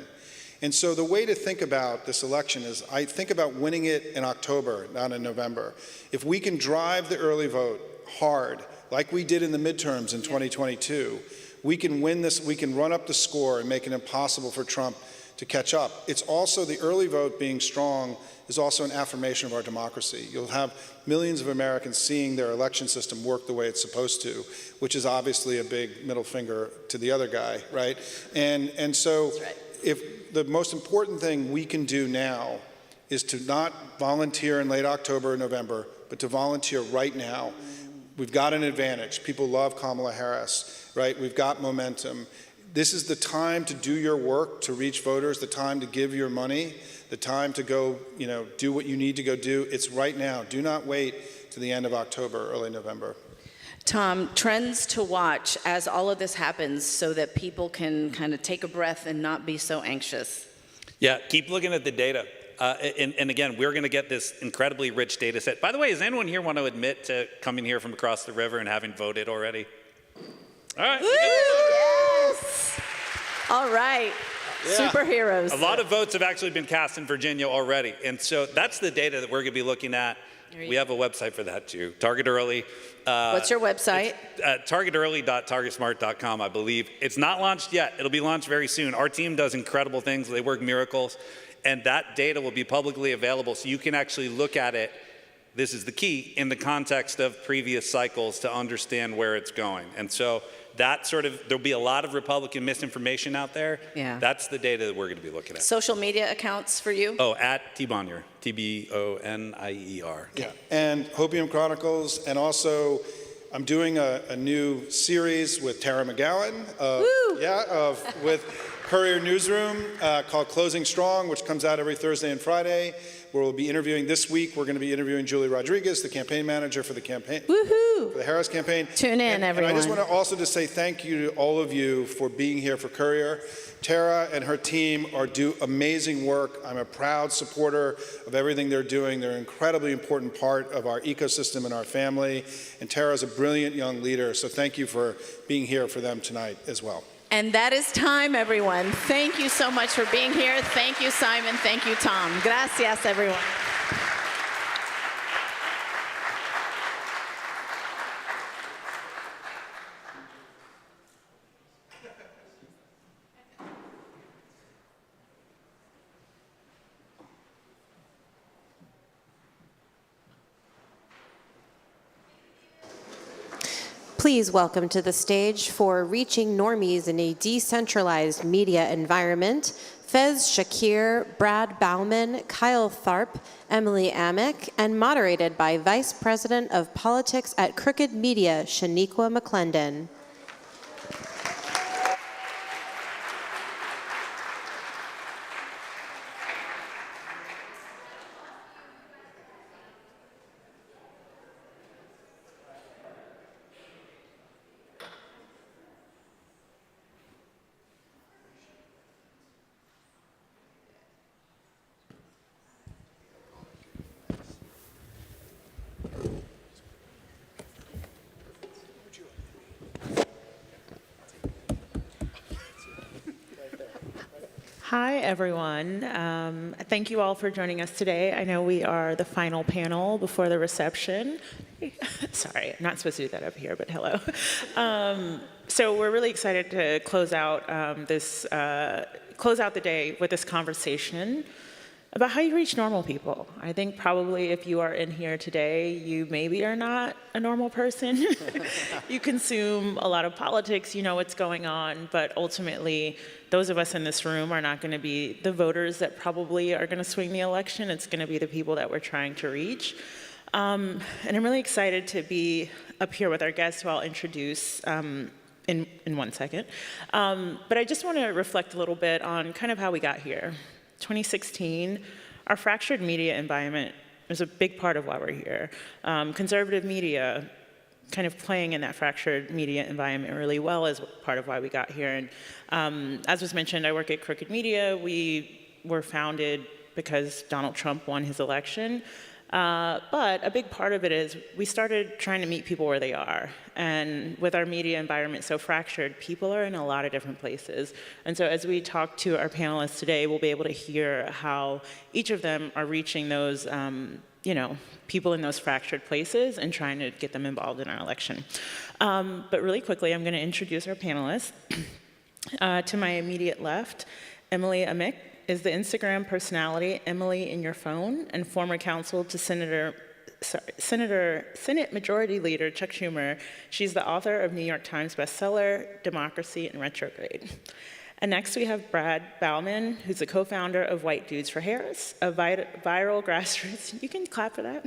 And so the way to think about this election is, I think about winning it in October, not in November. If we can drive the early vote hard, like we did in the midterms in 2022, we can win this, we can run up the score and make it impossible for Trump to catch up. It's also, the early vote being strong is also an affirmation of our democracy. You'll have millions of Americans seeing their election system work the way it's supposed to, which is obviously a big middle finger to the other guy, right? And so right. If the most important thing we can do now is to not volunteer in late October or November, but to volunteer right now. We've got an advantage. People love Kamala Harris, right? We've got momentum. This is the time to do your work, to reach voters, the time to give your money, the time to go, do what you need to go do. It's right now. Do not wait to the end of October, early November. Tom, trends to watch as all of this happens so that people can kind of take a breath and not be so anxious. Yeah, keep looking at the data. And again, we're going to get this incredibly rich data set. By the way, does anyone here want to admit to coming here from across the river and having voted already? All right. Yes. All right. Yeah. Superheroes. A lot of votes have actually been cast in Virginia already. And so that's the data that we're going to be looking at. We have a website for that too. Target Early. What's your website? targetearly.targetsmart.com, I believe. It's not launched yet. It'll be launched very soon. Our team does incredible things. They work miracles. And that data will be publicly available so you can actually look at it, this is the key, in the context of previous cycles to understand where it's going. And so there'll be a lot of Republican misinformation out there. Yeah. That's the data that we're going to be looking at. Social media accounts for you? Oh, at Bonier, T-B-O-N-I-E-R. Yeah, and Hopium Chronicles, and also I'm doing a new series with Tara McGowan, with Courier Newsroom called Closing Strong, which comes out every Thursday and Friday, where we'll be interviewing this week. We're going to be interviewing Julie Rodriguez, the campaign manager for the campaign, for the Harris campaign. Tune in, everyone. And I just want to also just say thank you to all of you for being here for Courier. Tara and her team do amazing work. I'm a proud supporter of everything they're doing. They're an incredibly important part of our ecosystem and our family. And Tara is a brilliant young leader, so thank you for being here for them tonight as well. And that is time, everyone. Thank you so much for being here. Thank you, Simon. Thank you, Tom. Gracias, everyone. Please welcome to the stage for Reaching Normies in a Decentralized Media Environment, Fez Shakir, Brad Bauman, Kyle Tharp, Emily Amick, and moderated by Vice President of Politics at Crooked Media, Shaniqua McClendon. Hi, everyone. Thank you all for joining us today. I know we are the final panel before the reception. Sorry, I'm not supposed to do that up here, but hello. So we're really excited to close out the day with this conversation about how you reach normal people. I think probably if you are in here today, you maybe are not a normal person. You consume a lot of politics, you know what's going on, but ultimately, those of us in this room are not going to be the voters that probably are going to swing the election. It's going to be the people that we're trying to reach. And I'm really excited to be up here with our guests, who I'll introduce in 1 second. But I just want to reflect a little bit on kind of how we got here. 2016, our fractured media environment is a big part of why we're here. Conservative media kind of playing in that fractured media environment really well is part of why we got here. And as was mentioned, I work at Crooked Media. We were founded because Donald Trump won his election. But a big part of it is we started trying to meet people where they are. And with our media environment so fractured, people are in a lot of different places. And so as we talk to our panelists today, we'll be able to hear how each of them are reaching those people in those fractured places and trying to get them involved in our election. But really quickly, I'm going to introduce our panelists. To my immediate left, Emily Amick is the Instagram personality Emily in Your Phone and former counsel to Senate Majority Leader Chuck Schumer. She's the author of New York Times bestseller, Democracy in Retrograde. And next we have Brad Bauman, who's the co-founder of White Dudes for Harris, a viral grassroots, you can clap for that,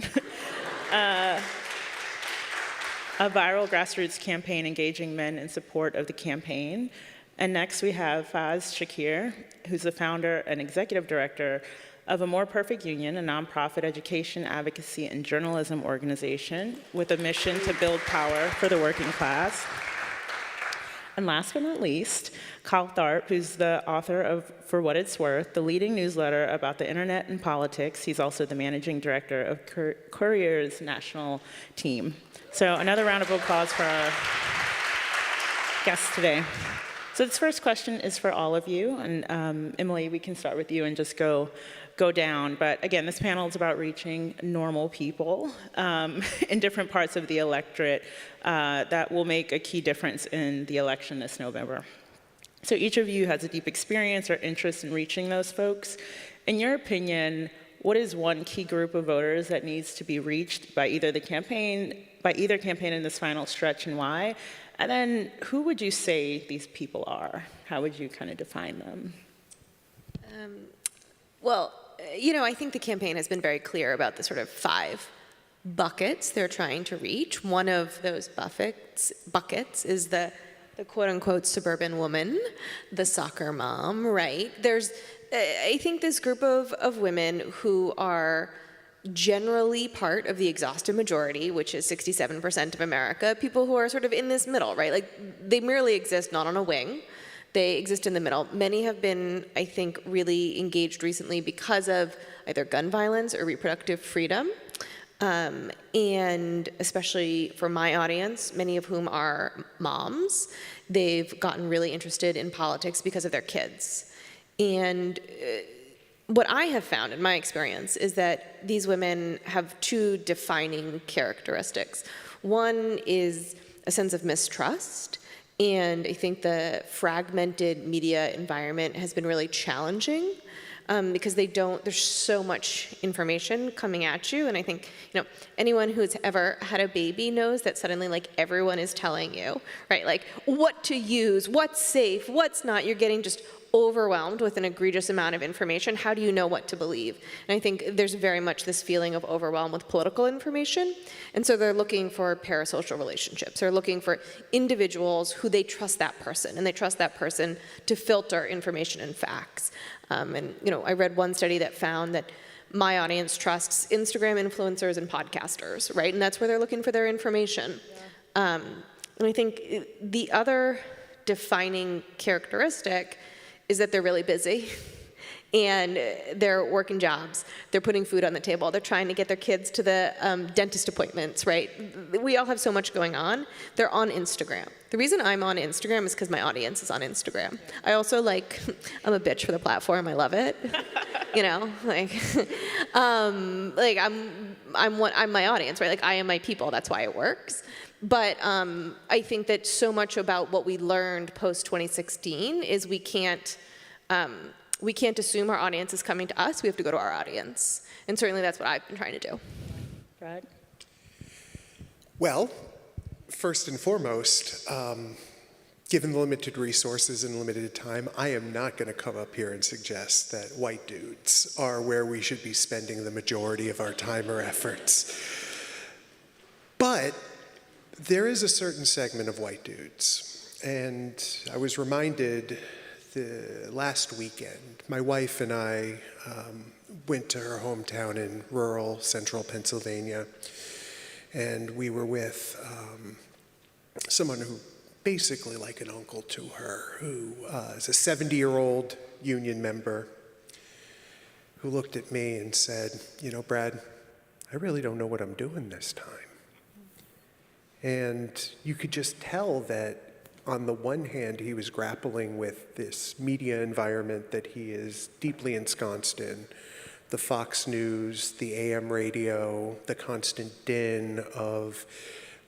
a viral grassroots campaign engaging men in support of the campaign. And next we have Fez Shakir, who's the founder and executive director of A More Perfect Union, a nonprofit education, advocacy, and journalism organization with a mission to build power for the working class. And last but not least, Kyle Tharp, who's the author of For What It's Worth, the leading newsletter about the internet and politics. He's also the managing director of Courier's national team. So another round of applause for our guests today. So this first question is for all of you, and Emily, we can start with you and just go down. But again, this panel is about reaching normal people in different parts of the electorate that will make a key difference in the election this November. So each of you has a deep experience or interest in reaching those folks. In your opinion, what is one key group of voters that needs to be reached by either the campaign, by either campaign in this final stretch and why? And then who would you say these people are? How would you kind of define them? Well, I think the campaign has been very clear about the sort of 5 buckets they're trying to reach. One of those buckets is the quote-unquote suburban woman, the soccer mom, right? There's, I think, this group of women who are generally part of the exhausted majority, which is 67% of America, people who are sort of in this middle, right? Like, they merely exist not on a wing. They exist in the middle. Many have been, I think, really engaged recently because of either gun violence or reproductive freedom. And especially for my audience, many of whom are moms, they've gotten really interested in politics because of their kids. And what I have found in my experience is that these women have 2 defining characteristics. One is a sense of mistrust. And I think the fragmented media environment has been really challenging because there's so much information coming at you. And I think, anyone who's ever had a baby knows that suddenly, like, everyone is telling you, right? Like, what to use, what's safe, what's not. You're getting just overwhelmed with an egregious amount of information. How do you know what to believe? And I think there's very much this feeling of overwhelm with political information. And so they're looking for parasocial relationships. They're looking for individuals who they trust that person, and they trust that person to filter information and facts. I read one study that found that my audience trusts Instagram influencers and podcasters, right? And that's where they're looking for their information. Yeah. And I think the other defining characteristic is that they're really busy and they're working jobs. They're putting food on the table. They're trying to get their kids to the dentist appointments, right? We all have so much going on. They're on Instagram. The reason I'm on Instagram is because my audience is on Instagram. I also I'm a bitch for the platform. I love it. I'm my audience, right? Like, I am my people. That's why it works. But I think that so much about what we learned post-2016 is we can't assume our audience is coming to us. We have to go to our audience. And certainly that's what I've been trying to do. Brad? Well, first and foremost, given the limited resources and limited time, I am not going to come up here and suggest that white dudes are where we should be spending the majority of our time or efforts. But there is a certain segment of white dudes, and I was reminded the last weekend, my wife and I went to her hometown in rural central Pennsylvania, and we were with someone who basically like an uncle to her, who is a 70-year-old union member, who looked at me and said, Brad, I really don't know what I'm doing this time. And you could just tell that on the one hand, he was grappling with this media environment that he is deeply ensconced in, the Fox News, the AM radio, the constant din of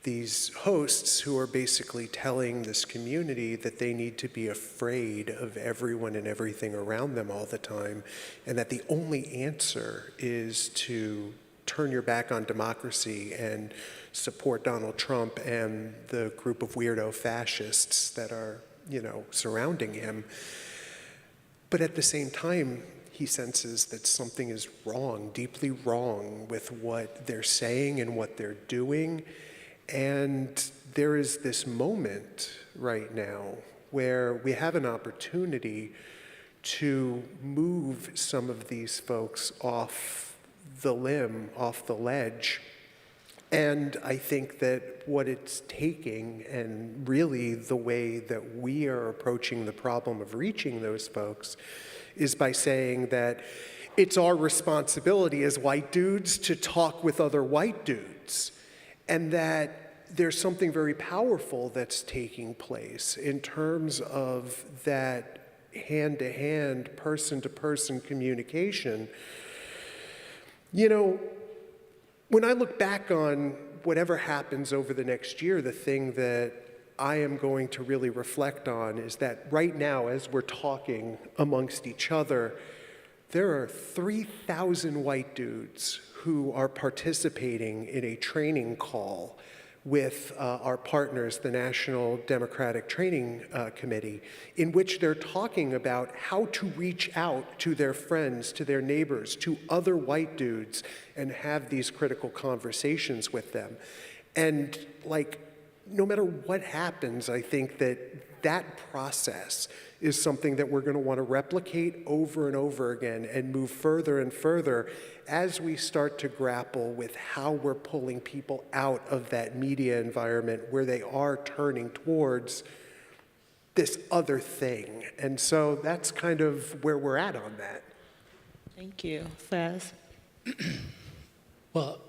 these hosts who are basically telling this community that they need to be afraid of everyone and everything around them all the time, and that the only answer is to turn your back on democracy and support Donald Trump and the group of weirdo fascists that are, surrounding him. But at the same time, he senses that something is wrong, deeply wrong with what they're saying and what they're doing. And there is this moment right now where we have an opportunity to move some of these folks off the limb, off the ledge. And I think that what it's taking, and really the way that we are approaching the problem of reaching those folks, is by saying that it's our responsibility as white dudes to talk with other white dudes, and that there's something very powerful that's taking place in terms of that hand-to-hand, person-to-person communication. When I look back on whatever happens over the next year, the thing that I am going to really reflect on is that right now, as we're talking amongst each other, there are 3,000 white dudes who are participating in a training call with our partners, the National Democratic Training Committee, in which they're talking about how to reach out to their friends, to their neighbors, to other white dudes, and have these critical conversations with them. And like, no matter what happens, I think that that process is something that we're going to want to replicate over and over again and move further and further as we start to grapple with how we're pulling people out of that media environment where they are turning towards this other thing. And so that's kind of where we're at on that. Thank you. Faz? Well,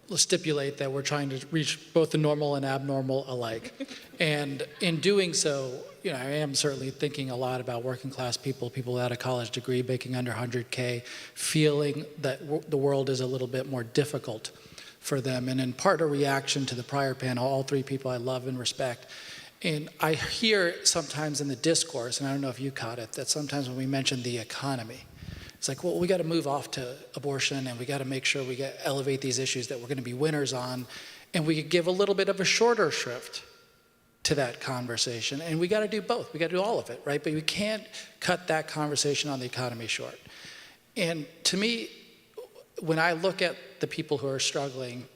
let's stipulate that we're trying to reach both the normal and abnormal alike. And in doing so, I am certainly thinking a lot about working class people, people without a college degree, making under 100K, feeling that the world is a little bit more difficult for them. And in part a reaction to the prior panel, all three people I love and respect. And I hear sometimes in the discourse, and I don't know if you caught it, that sometimes when we mention the economy, it's like, well, we got to move off to abortion, and we got to make sure we elevate these issues that we're going to be winners on, and we give a little bit of a shorter shrift to that conversation. And we got to do both. We got to do all of it, right? But we can't cut that conversation on the economy short. And to me, when I look at the people who are struggling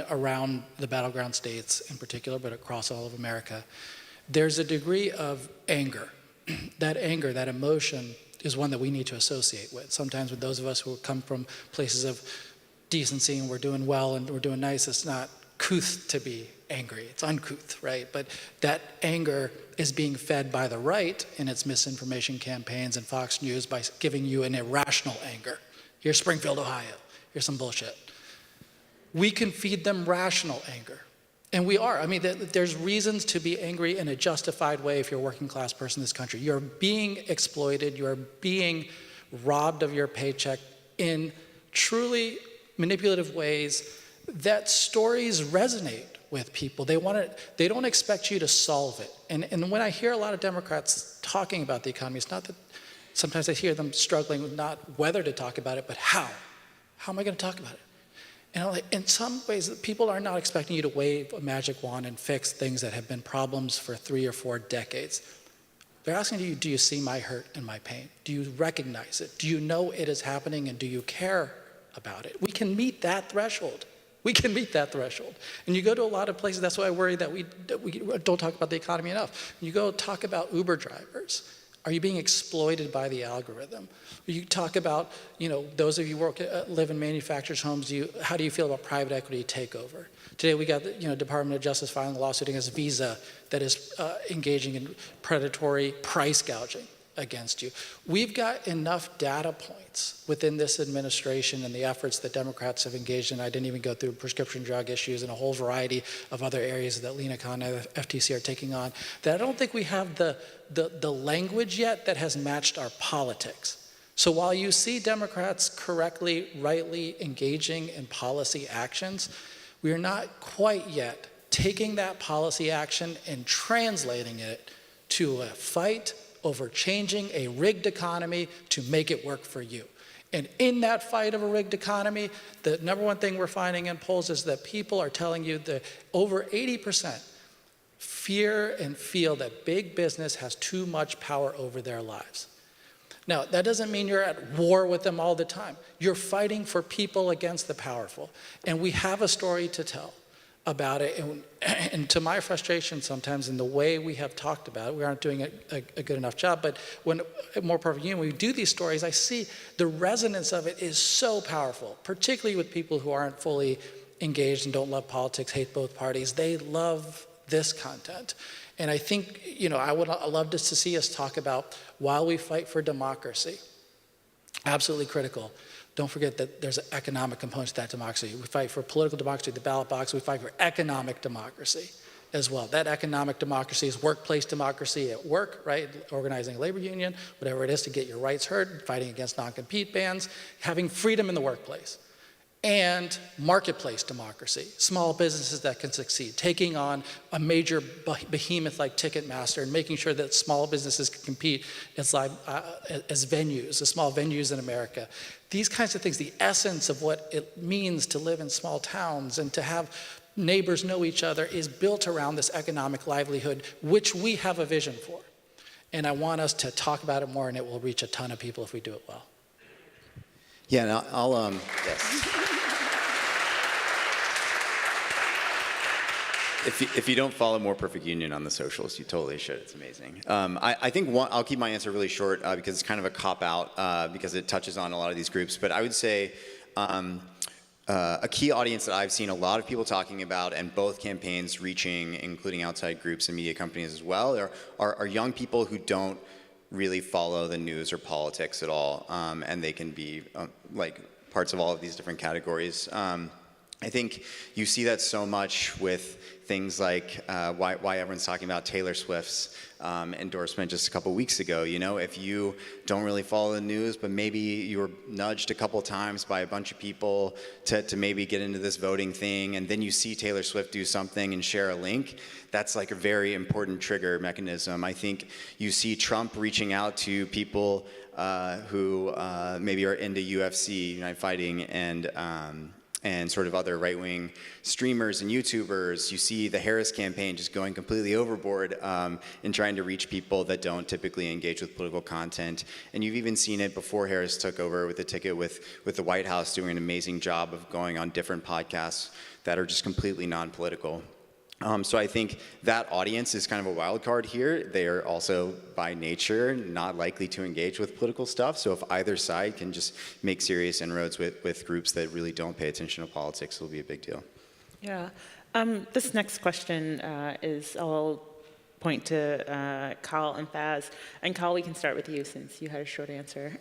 around the battleground states in particular, but across all of America, there's a degree of anger. That anger, that emotion, is one that we need to associate with. Sometimes with those of us who come from places of decency and we're doing well and we're doing nice, it's not couth to be angry. It's uncouth, right? But that anger is being fed by the right in its misinformation campaigns and Fox News by giving you an irrational anger. Here's Springfield, Ohio. Here's some bullshit. We can feed them rational anger. And we are. I mean, there's reasons to be angry in a justified way if you're a working class person in this country. You're being exploited. You're being robbed of your paycheck in truly manipulative ways that stories resonate with people. They don't expect you to solve it. And when I hear a lot of Democrats talking about the economy, it's not that sometimes I hear them struggling with not whether to talk about it, but how. How am I going to talk about it? And in some ways, people are not expecting you to wave a magic wand and fix things that have been problems for 3 or 4 decades. They're asking you, do you see my hurt and my pain? Do you recognize it? Do you know it is happening, and do you care about it? We can meet that threshold. We can meet that threshold. And you go to a lot of places, that's why I worry that we don't talk about the economy enough. You go talk about Uber drivers. Are you being exploited by the algorithm? You talk about, those of you who live in manufacturers' homes, how do you feel about private equity takeover? Today we got the Department of Justice filing a lawsuit against Visa that is engaging in predatory price gouging against you. We've got enough data points within this administration and the efforts that Democrats have engaged in. I didn't even go through prescription drug issues and a whole variety of other areas that Lena Khan and the FTC are taking on, that I don't think we have the language yet that has matched our politics. So while you see Democrats correctly, rightly engaging in policy actions, we are not quite yet taking that policy action and translating it to a fight over changing a rigged economy to make it work for you. And in that fight of a rigged economy, the number one thing we're finding in polls is that people are telling you that over 80% fear and feel that big business has too much power over their lives. Now, that doesn't mean you're at war with them all the time. You're fighting for people against the powerful. And we have a story to tell about it. And to my frustration sometimes in the way we have talked about it, we aren't doing a good enough job, but when More Perfect Union, when we do these stories, I see the resonance of it is so powerful, particularly with people who aren't fully engaged and don't love politics, hate both parties. They love this content. And I think, I would love to see us talk about, while we fight for democracy, absolutely critical, don't forget that there's an economic component to that democracy. We fight for political democracy, the ballot box. We fight for economic democracy as well. That economic democracy is workplace democracy at work, right? Organizing a labor union, whatever it is to get your rights heard, fighting against non-compete bans, having freedom in the workplace. And marketplace democracy, small businesses that can succeed, taking on a major behemoth like Ticketmaster and making sure that small businesses can compete as venues, as small venues in America. These kinds of things, the essence of what it means to live in small towns and to have neighbors know each other is built around this economic livelihood, which we have a vision for. And I want us to talk about it more, and it will reach a ton of people if we do it well. Yeah, and I'll yes. If you don't follow More Perfect Union on the socials, you totally should. It's amazing. I think I'll keep my answer really short because it's kind of a cop-out because it touches on a lot of these groups. But I would say a key audience that I've seen a lot of people talking about, and both campaigns reaching, including outside groups and media companies as well, are young people who don't really follow the news or politics at all, and they can be like parts of all of these different categories. I think you see that so much with things like why everyone's talking about Taylor Swift's endorsement just a couple weeks ago. You know, if you don't really follow the news, but maybe you were nudged a couple times by a bunch of people to maybe get into this voting thing, and then you see Taylor Swift do something and share a link, that's like a very important trigger mechanism. I think you see Trump reaching out to people who maybe are into UFC, United Fighting, and sort of other right-wing streamers and YouTubers. You see the Harris campaign just going completely overboard in trying to reach people that don't typically engage with political content. And you've even seen it before Harris took over with the ticket with the White House doing an amazing job of going on different podcasts that are just completely non-political. So I think that audience is kind of a wild card here. They are also, by nature, not likely to engage with political stuff. So if either side can just make serious inroads with groups that really don't pay attention to politics, it'll be a big deal. Yeah. This next question is, I'll point to Kyle and Faz. And Kyle, we can start with you since you had a short answer.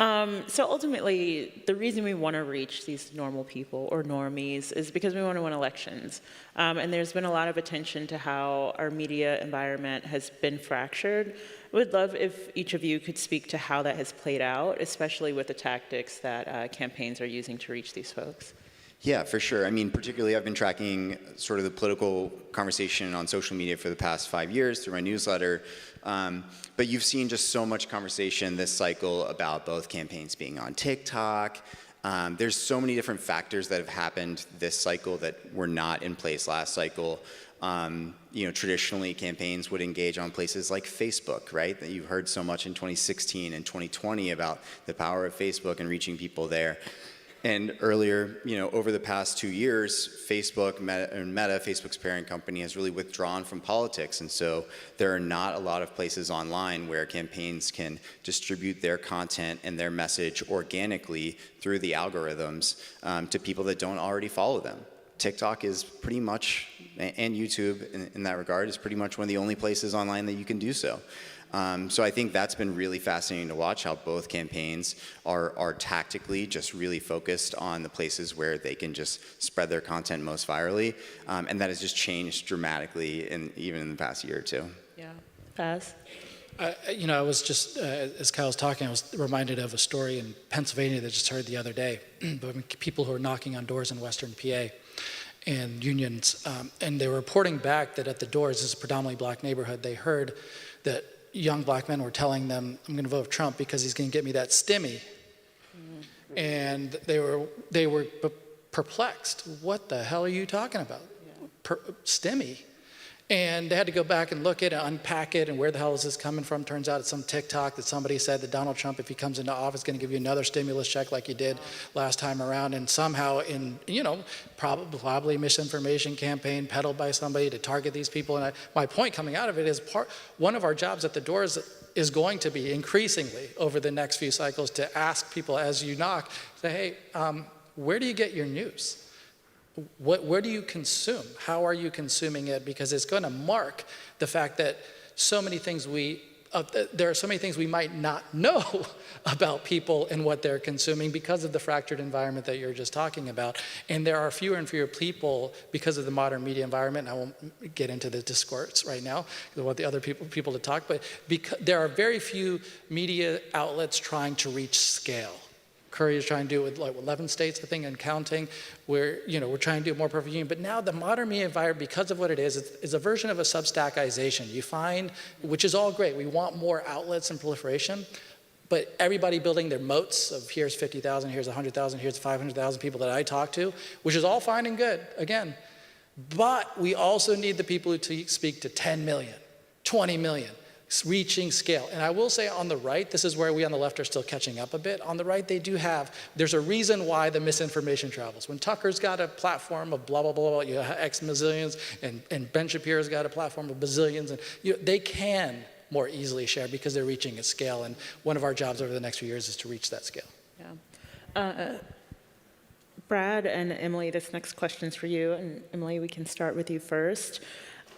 So ultimately, the reason we want to reach these normal people or normies is because we want to win elections. And there's been a lot of attention to how our media environment has been fractured. I would love if each of you could speak to how that has played out, especially with the tactics that campaigns are using to reach these folks. Yeah, for sure. I mean, particularly I've been tracking sort of the political conversation on social media for the past 5 years through my newsletter. But you've seen just so much conversation this cycle about both campaigns being on TikTok. There's so many different factors that have happened this cycle that were not in place last cycle. You know, traditionally campaigns would engage on places like Facebook, right? That you've heard so much in 2016 and 2020 about the power of Facebook and reaching people there. And earlier, you know, over the past 2 years, Facebook, Meta, Facebook's parent company, has really withdrawn from politics. And so there are not a lot of places online where campaigns can distribute their content and their message organically through the algorithms to people that don't already follow them. TikTok is pretty much, and YouTube in that regard, is pretty much one of the only places online that you can do so. So I think that's been really fascinating to watch, how both campaigns are tactically just really focused on the places where they can just spread their content most virally. And that has just changed dramatically even in the past year or two. Yeah. Faz? You know, I was just, as Kyle was talking, I was reminded of a story in Pennsylvania that I just heard the other day. People who are knocking on doors in Western PA and unions, and they were reporting back that at the doors, this is a predominantly black neighborhood, they heard that young black men were telling them, I'm going to vote Trump because he's going to get me that stimmy. Mm-hmm. And they were perplexed. What the hell are you talking about? Yeah. Stimmy? And they had to go back and look at it, unpack it, and where the hell is this coming from? Turns out it's some TikTok that somebody said that Donald Trump, if he comes into office, is going to give you another stimulus check like he did last time around. And somehow in, you know, probably misinformation campaign peddled by somebody to target these people. And my point coming out of it is one of our jobs at the doors is going to be increasingly over the next few cycles to ask people as you knock, say, hey, where do you get your news? Where do you consume? How are you consuming it? Because it's going to mark the fact that so many things there are so many things we might not know about people and what they're consuming because of the fractured environment that you're just talking about. And there are fewer and fewer people because of the modern media environment. And I won't get into the discourse right now because I want the other people to talk, but there are very few media outlets trying to reach scale. COURIER is trying to do it with like 11 states, I think, and counting. We're trying to do more perfect union. But now the modern media environment, because of what it is a version of a Substackization. You find, which is all great. We want more outlets and proliferation. But everybody building their moats of here's 50,000, here's 100,000, here's 500,000 people that I talk to, which is all fine and good. Again, But we also need the people who speak to 10 million, 20 million, reaching scale. And I will say on the right, this is where we on the left are still catching up a bit. On the right, there's a reason why the misinformation travels. When Tucker's got a platform of blah, blah, blah, blah, you have X bazillions, and Ben Shapiro's got a platform of bazillions, and they can more easily share because they're reaching a scale. And one of our jobs over the next few years is to reach that scale. Yeah. Brad and Emily, this next question's for you. And Emily, we can start with you first.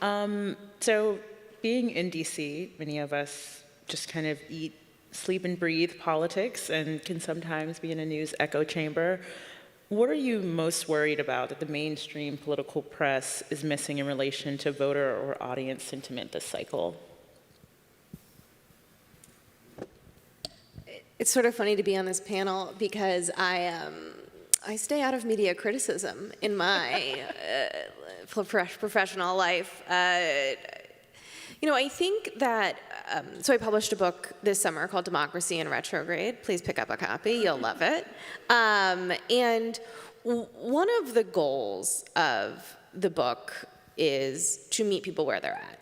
So being in DC, many of us just kind of eat, sleep, and breathe politics and can sometimes be in a news echo chamber. What are you most worried about that the mainstream political press is missing in relation to voter or audience sentiment this cycle? It's sort of funny to be on this panel because I stay out of media criticism in my professional life. I think that, so I published a book this summer called Democracy in Retrograde. Please pick up a copy, you'll love it. And one of the goals of the book is to meet people where they're at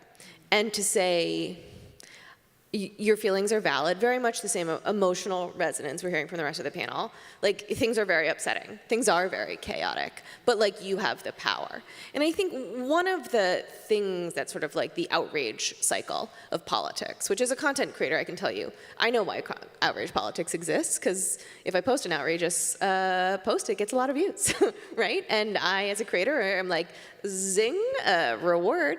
and to say, your feelings are valid, very much the same emotional resonance we're hearing from the rest of the panel. Like, things are very upsetting. Things are very chaotic, but like, you have the power. And I think one of the things that's sort of like the outrage cycle of politics, which as a content creator, I can tell you, I know why outrage politics exists, because if I post an outrageous post, it gets a lot of views, right? And I, as a creator, am like, zing, reward.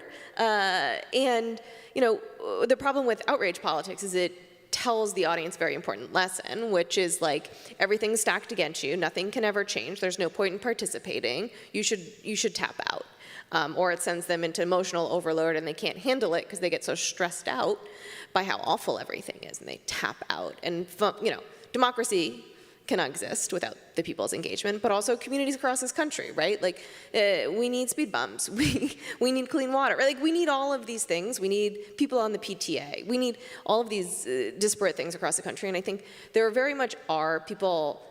The problem with outrage politics is it tells the audience a very important lesson, which is like, everything's stacked against you, nothing can ever change, there's no point in participating, you should tap out. Or it sends them into emotional overload and they can't handle it because they get so stressed out by how awful everything is and they tap out. And democracy cannot exist without the people's engagement, but also communities across this country, right? Like, we need speed bumps, we need clean water, right? Like, we need all of these things. We need people on the PTA. We need all of these disparate things across the country, and I think there very much are people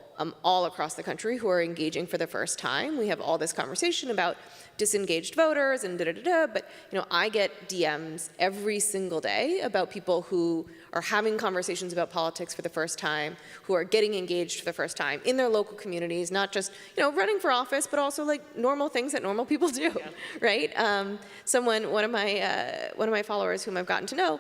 all across the country who are engaging for the first time. We have all this conversation about disengaged voters and da-da-da-da, but I get DMs every single day about people who are having conversations about politics for the first time, who are getting engaged for the first time in their local communities, not just running for office, but also like normal things that normal people do, yeah. Right? One of my followers whom I've gotten to know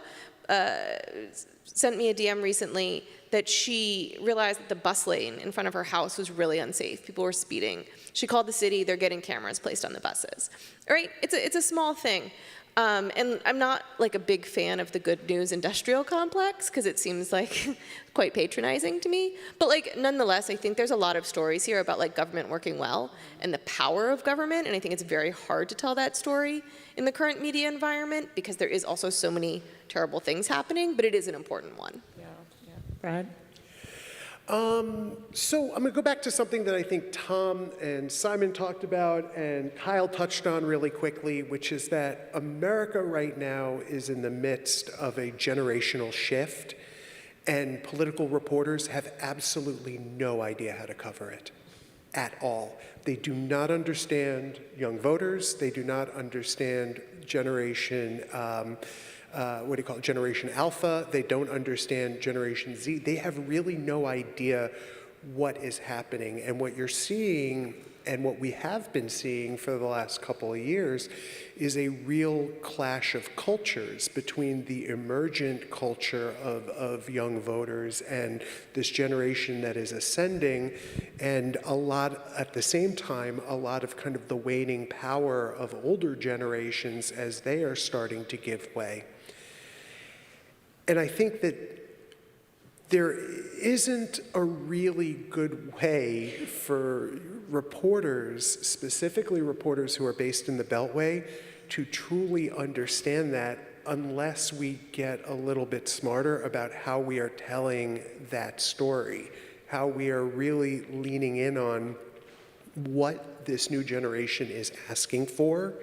sent me a DM recently that she realized that the bus lane in front of her house was really unsafe. People were speeding. She called the city, they're getting cameras placed on the buses. All right, it's a small thing. And I'm not like a big fan of the good news industrial complex because it seems like quite patronizing to me. But like, nonetheless, I think there's a lot of stories here about like government working well and the power of government. And I think it's very hard to tell that story in the current media environment because there is also so many terrible things happening, but it is an important one. Yeah. Brad? So I'm going to go back to something that I think Tom and Simon talked about and Kyle touched on really quickly, which is that America right now is in the midst of a generational shift, and political reporters have absolutely no idea how to cover it at all. They do not understand young voters. They do not understand Generation Alpha. They don't understand Generation Z. They have really no idea what is happening. And what you're seeing, and what we have been seeing for the last couple of years, is a real clash of cultures between the emergent culture of young voters and this generation that is ascending, and at the same time, a lot of kind of the waning power of older generations as they are starting to give way. And I think that there isn't a really good way for reporters, specifically reporters who are based in the Beltway, to truly understand that unless we get a little bit smarter about how we are telling that story, how we are really leaning in on what this new generation is asking for,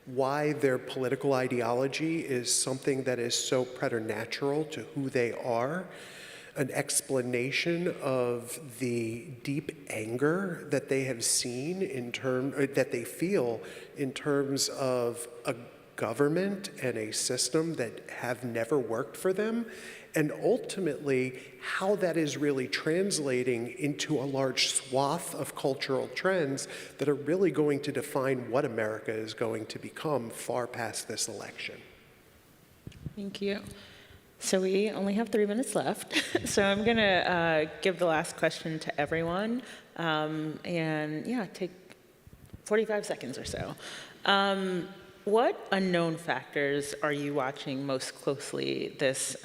why their political ideology is something that is so preternatural to who they are. an explanation of the deep anger that they have seen that they feel in terms of a government and a system that have never worked for them, and ultimately how that is really translating into a large swath of cultural trends that are really going to define what America is going to become far past this election. Thank you. So we only have 3 minutes left. So I'm going to give the last question to everyone. And yeah, take 45 seconds or so. What unknown factors are you watching most closely this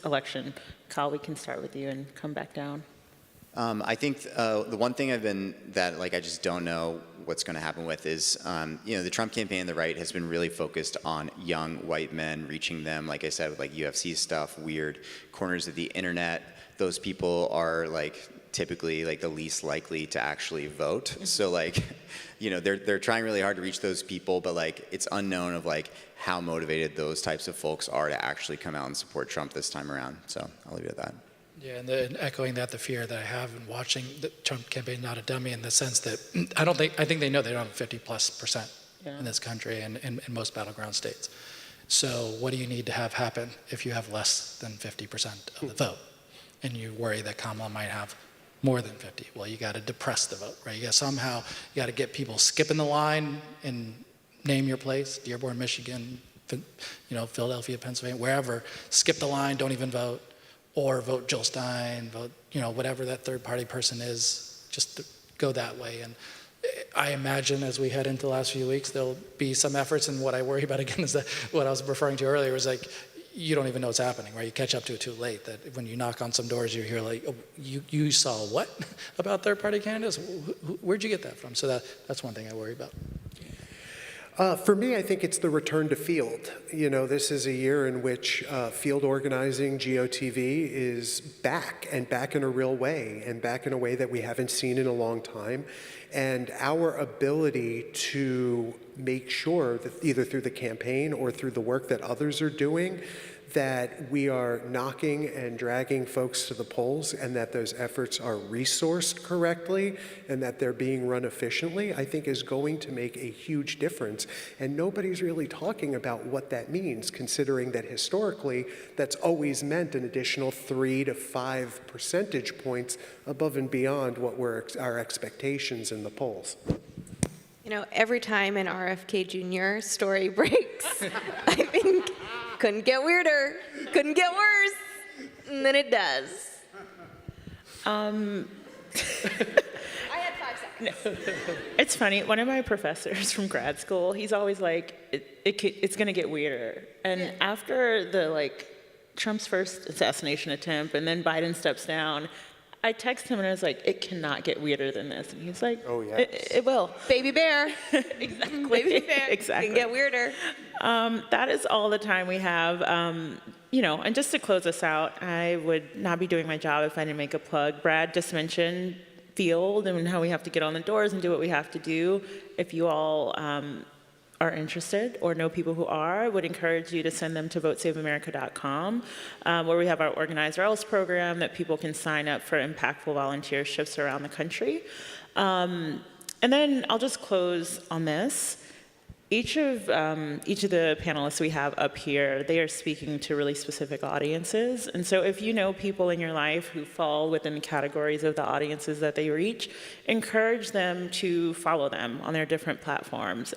election? Kyle, we can start with you and come back down. I think the one thing I just don't know what's going to happen with is, the Trump campaign, the right, has been really focused on young white men, reaching them, like I said, with like UFC stuff, weird corners of the internet. Those people are typically the least likely to actually vote. So they're trying really hard to reach those people, but it's unknown of how motivated those types of folks are to actually come out and support Trump this time around. So I'll leave it at that. Yeah, and then echoing that, the fear that I have in watching the Trump campaign, not a dummy, in the sense that I think they know they don't have 50+% in this country and in most battleground states. So what do you need to have happen if you have less than 50% of the vote, and you worry that Kamala might have more than 50? Well, you got to depress the vote, right? You got to get people skipping the line and name your place, Dearborn, Michigan, Philadelphia, Pennsylvania, wherever. Skip the line, don't even vote. Or vote Jill Stein, vote, whatever that third party person is, just go that way. And I imagine as we head into the last few weeks, there'll be some efforts, and what I worry about again is that what I was referring to earlier was you don't even know what's happening, right? You catch up to it too late, that when you knock on some doors, you hear oh, you saw what about third party candidates? Where'd you get that from? So that's one thing I worry about. For me, I think it's the return to field. This is a year in which field organizing, GOTV, is back, and back in a real way, and back in a way that we haven't seen in a long time. And our ability to make sure that either through the campaign or through the work that others are doing, that we are knocking and dragging folks to the polls, and that those efforts are resourced correctly and that they're being run efficiently, I think is going to make a huge difference. And nobody's really talking about what that means, considering that historically that's always meant an additional 3 to 5 percentage points above and beyond what were our expectations in the polls. Every time an RFK Jr. story breaks, I think couldn't get weirder, couldn't get worse, and then it does. I had 5 seconds. No. It's funny, one of my professors from grad school, he's always it's gonna get weirder. And after the Trump's first assassination attempt, and then Biden steps down, I texted him and I was like, it cannot get weirder than this. And he's like, oh, yeah, it will. Baby bear. Exactly. Baby bear. Exactly. Can get weirder. That is all the time we have. And just to close us out, I would not be doing my job if I didn't make a plug. Brad just mentioned field and how we have to get on the doors and do what we have to do. If you all are interested or know people who are, I would encourage you to send them to votesaveamerica.com, where we have our Organize or Else program that people can sign up for impactful volunteerships around the country. And then I'll just close on this. Each of the panelists we have up here, they are speaking to really specific audiences. And so if you know people in your life who fall within the categories of the audiences that they reach, encourage them to follow them on their different platforms.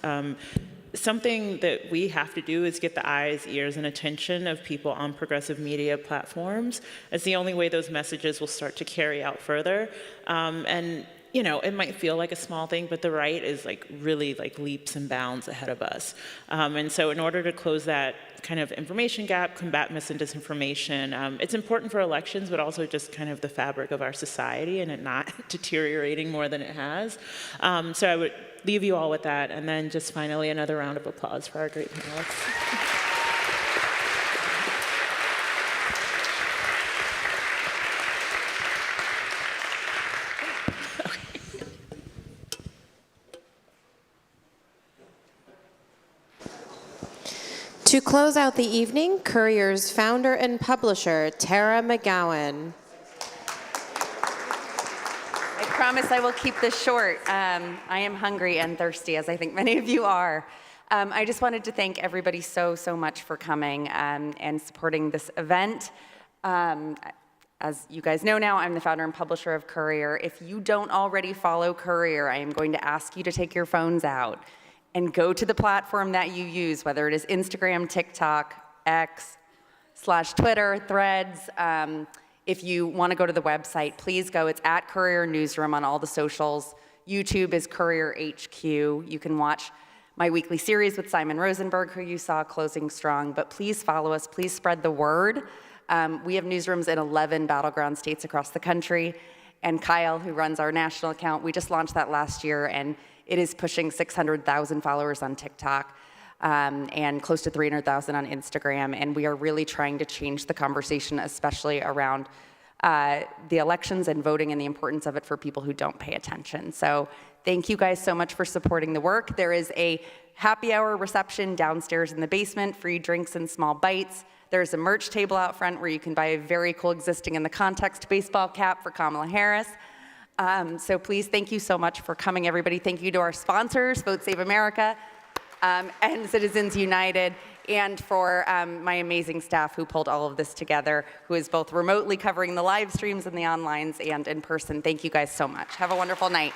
Something that we have to do is get the eyes, ears, and attention of people on progressive media platforms. It's the only way those messages will start to carry out further. It might feel like a small thing, but the right is really leaps and bounds ahead of us. And so in order to close that kind of information gap, combat mis and disinformation, it's important for elections, but also just kind of the fabric of our society and it not deteriorating more than it has. So I would leave you all with that. And then just finally, another round of applause for our great panelists. To close out the evening, Courier's founder and publisher, Tara McGowan. I promise I will keep this short. I am hungry and thirsty, as I think many of you are. I just wanted to thank everybody so much for coming and supporting this event. As you guys know now, I'm the founder and publisher of Courier. If you don't already follow Courier, I am going to ask you to take your phones out and go to the platform that you use, whether it is Instagram, TikTok, X/Twitter, Threads. If you want to go to the website, please go. It's at Courier Newsroom on all the socials. YouTube is Courier HQ. You can watch my weekly series with Simon Rosenberg, who you saw closing strong. But please follow us. Please spread the word. We have newsrooms in 11 battleground states across the country. And Kyle, who runs our national account, we just launched that last year, and it is pushing 600,000 followers on TikTok and close to 300,000 on Instagram. And we are really trying to change the conversation, especially around the elections and voting and the importance of it for people who don't pay attention. So thank you guys so much for supporting the work. There is a happy hour reception downstairs in the basement, free drinks and small bites. There's a merch table out front where you can buy a very cool Existing in the Context baseball cap for Kamala Harris. So please, thank you so much for coming, everybody. Thank you to our sponsors, Vote Save America and Citizens United, and for my amazing staff who pulled all of this together, who is both remotely covering the live streams and the onlines and in person. Thank you guys so much. Have a wonderful night.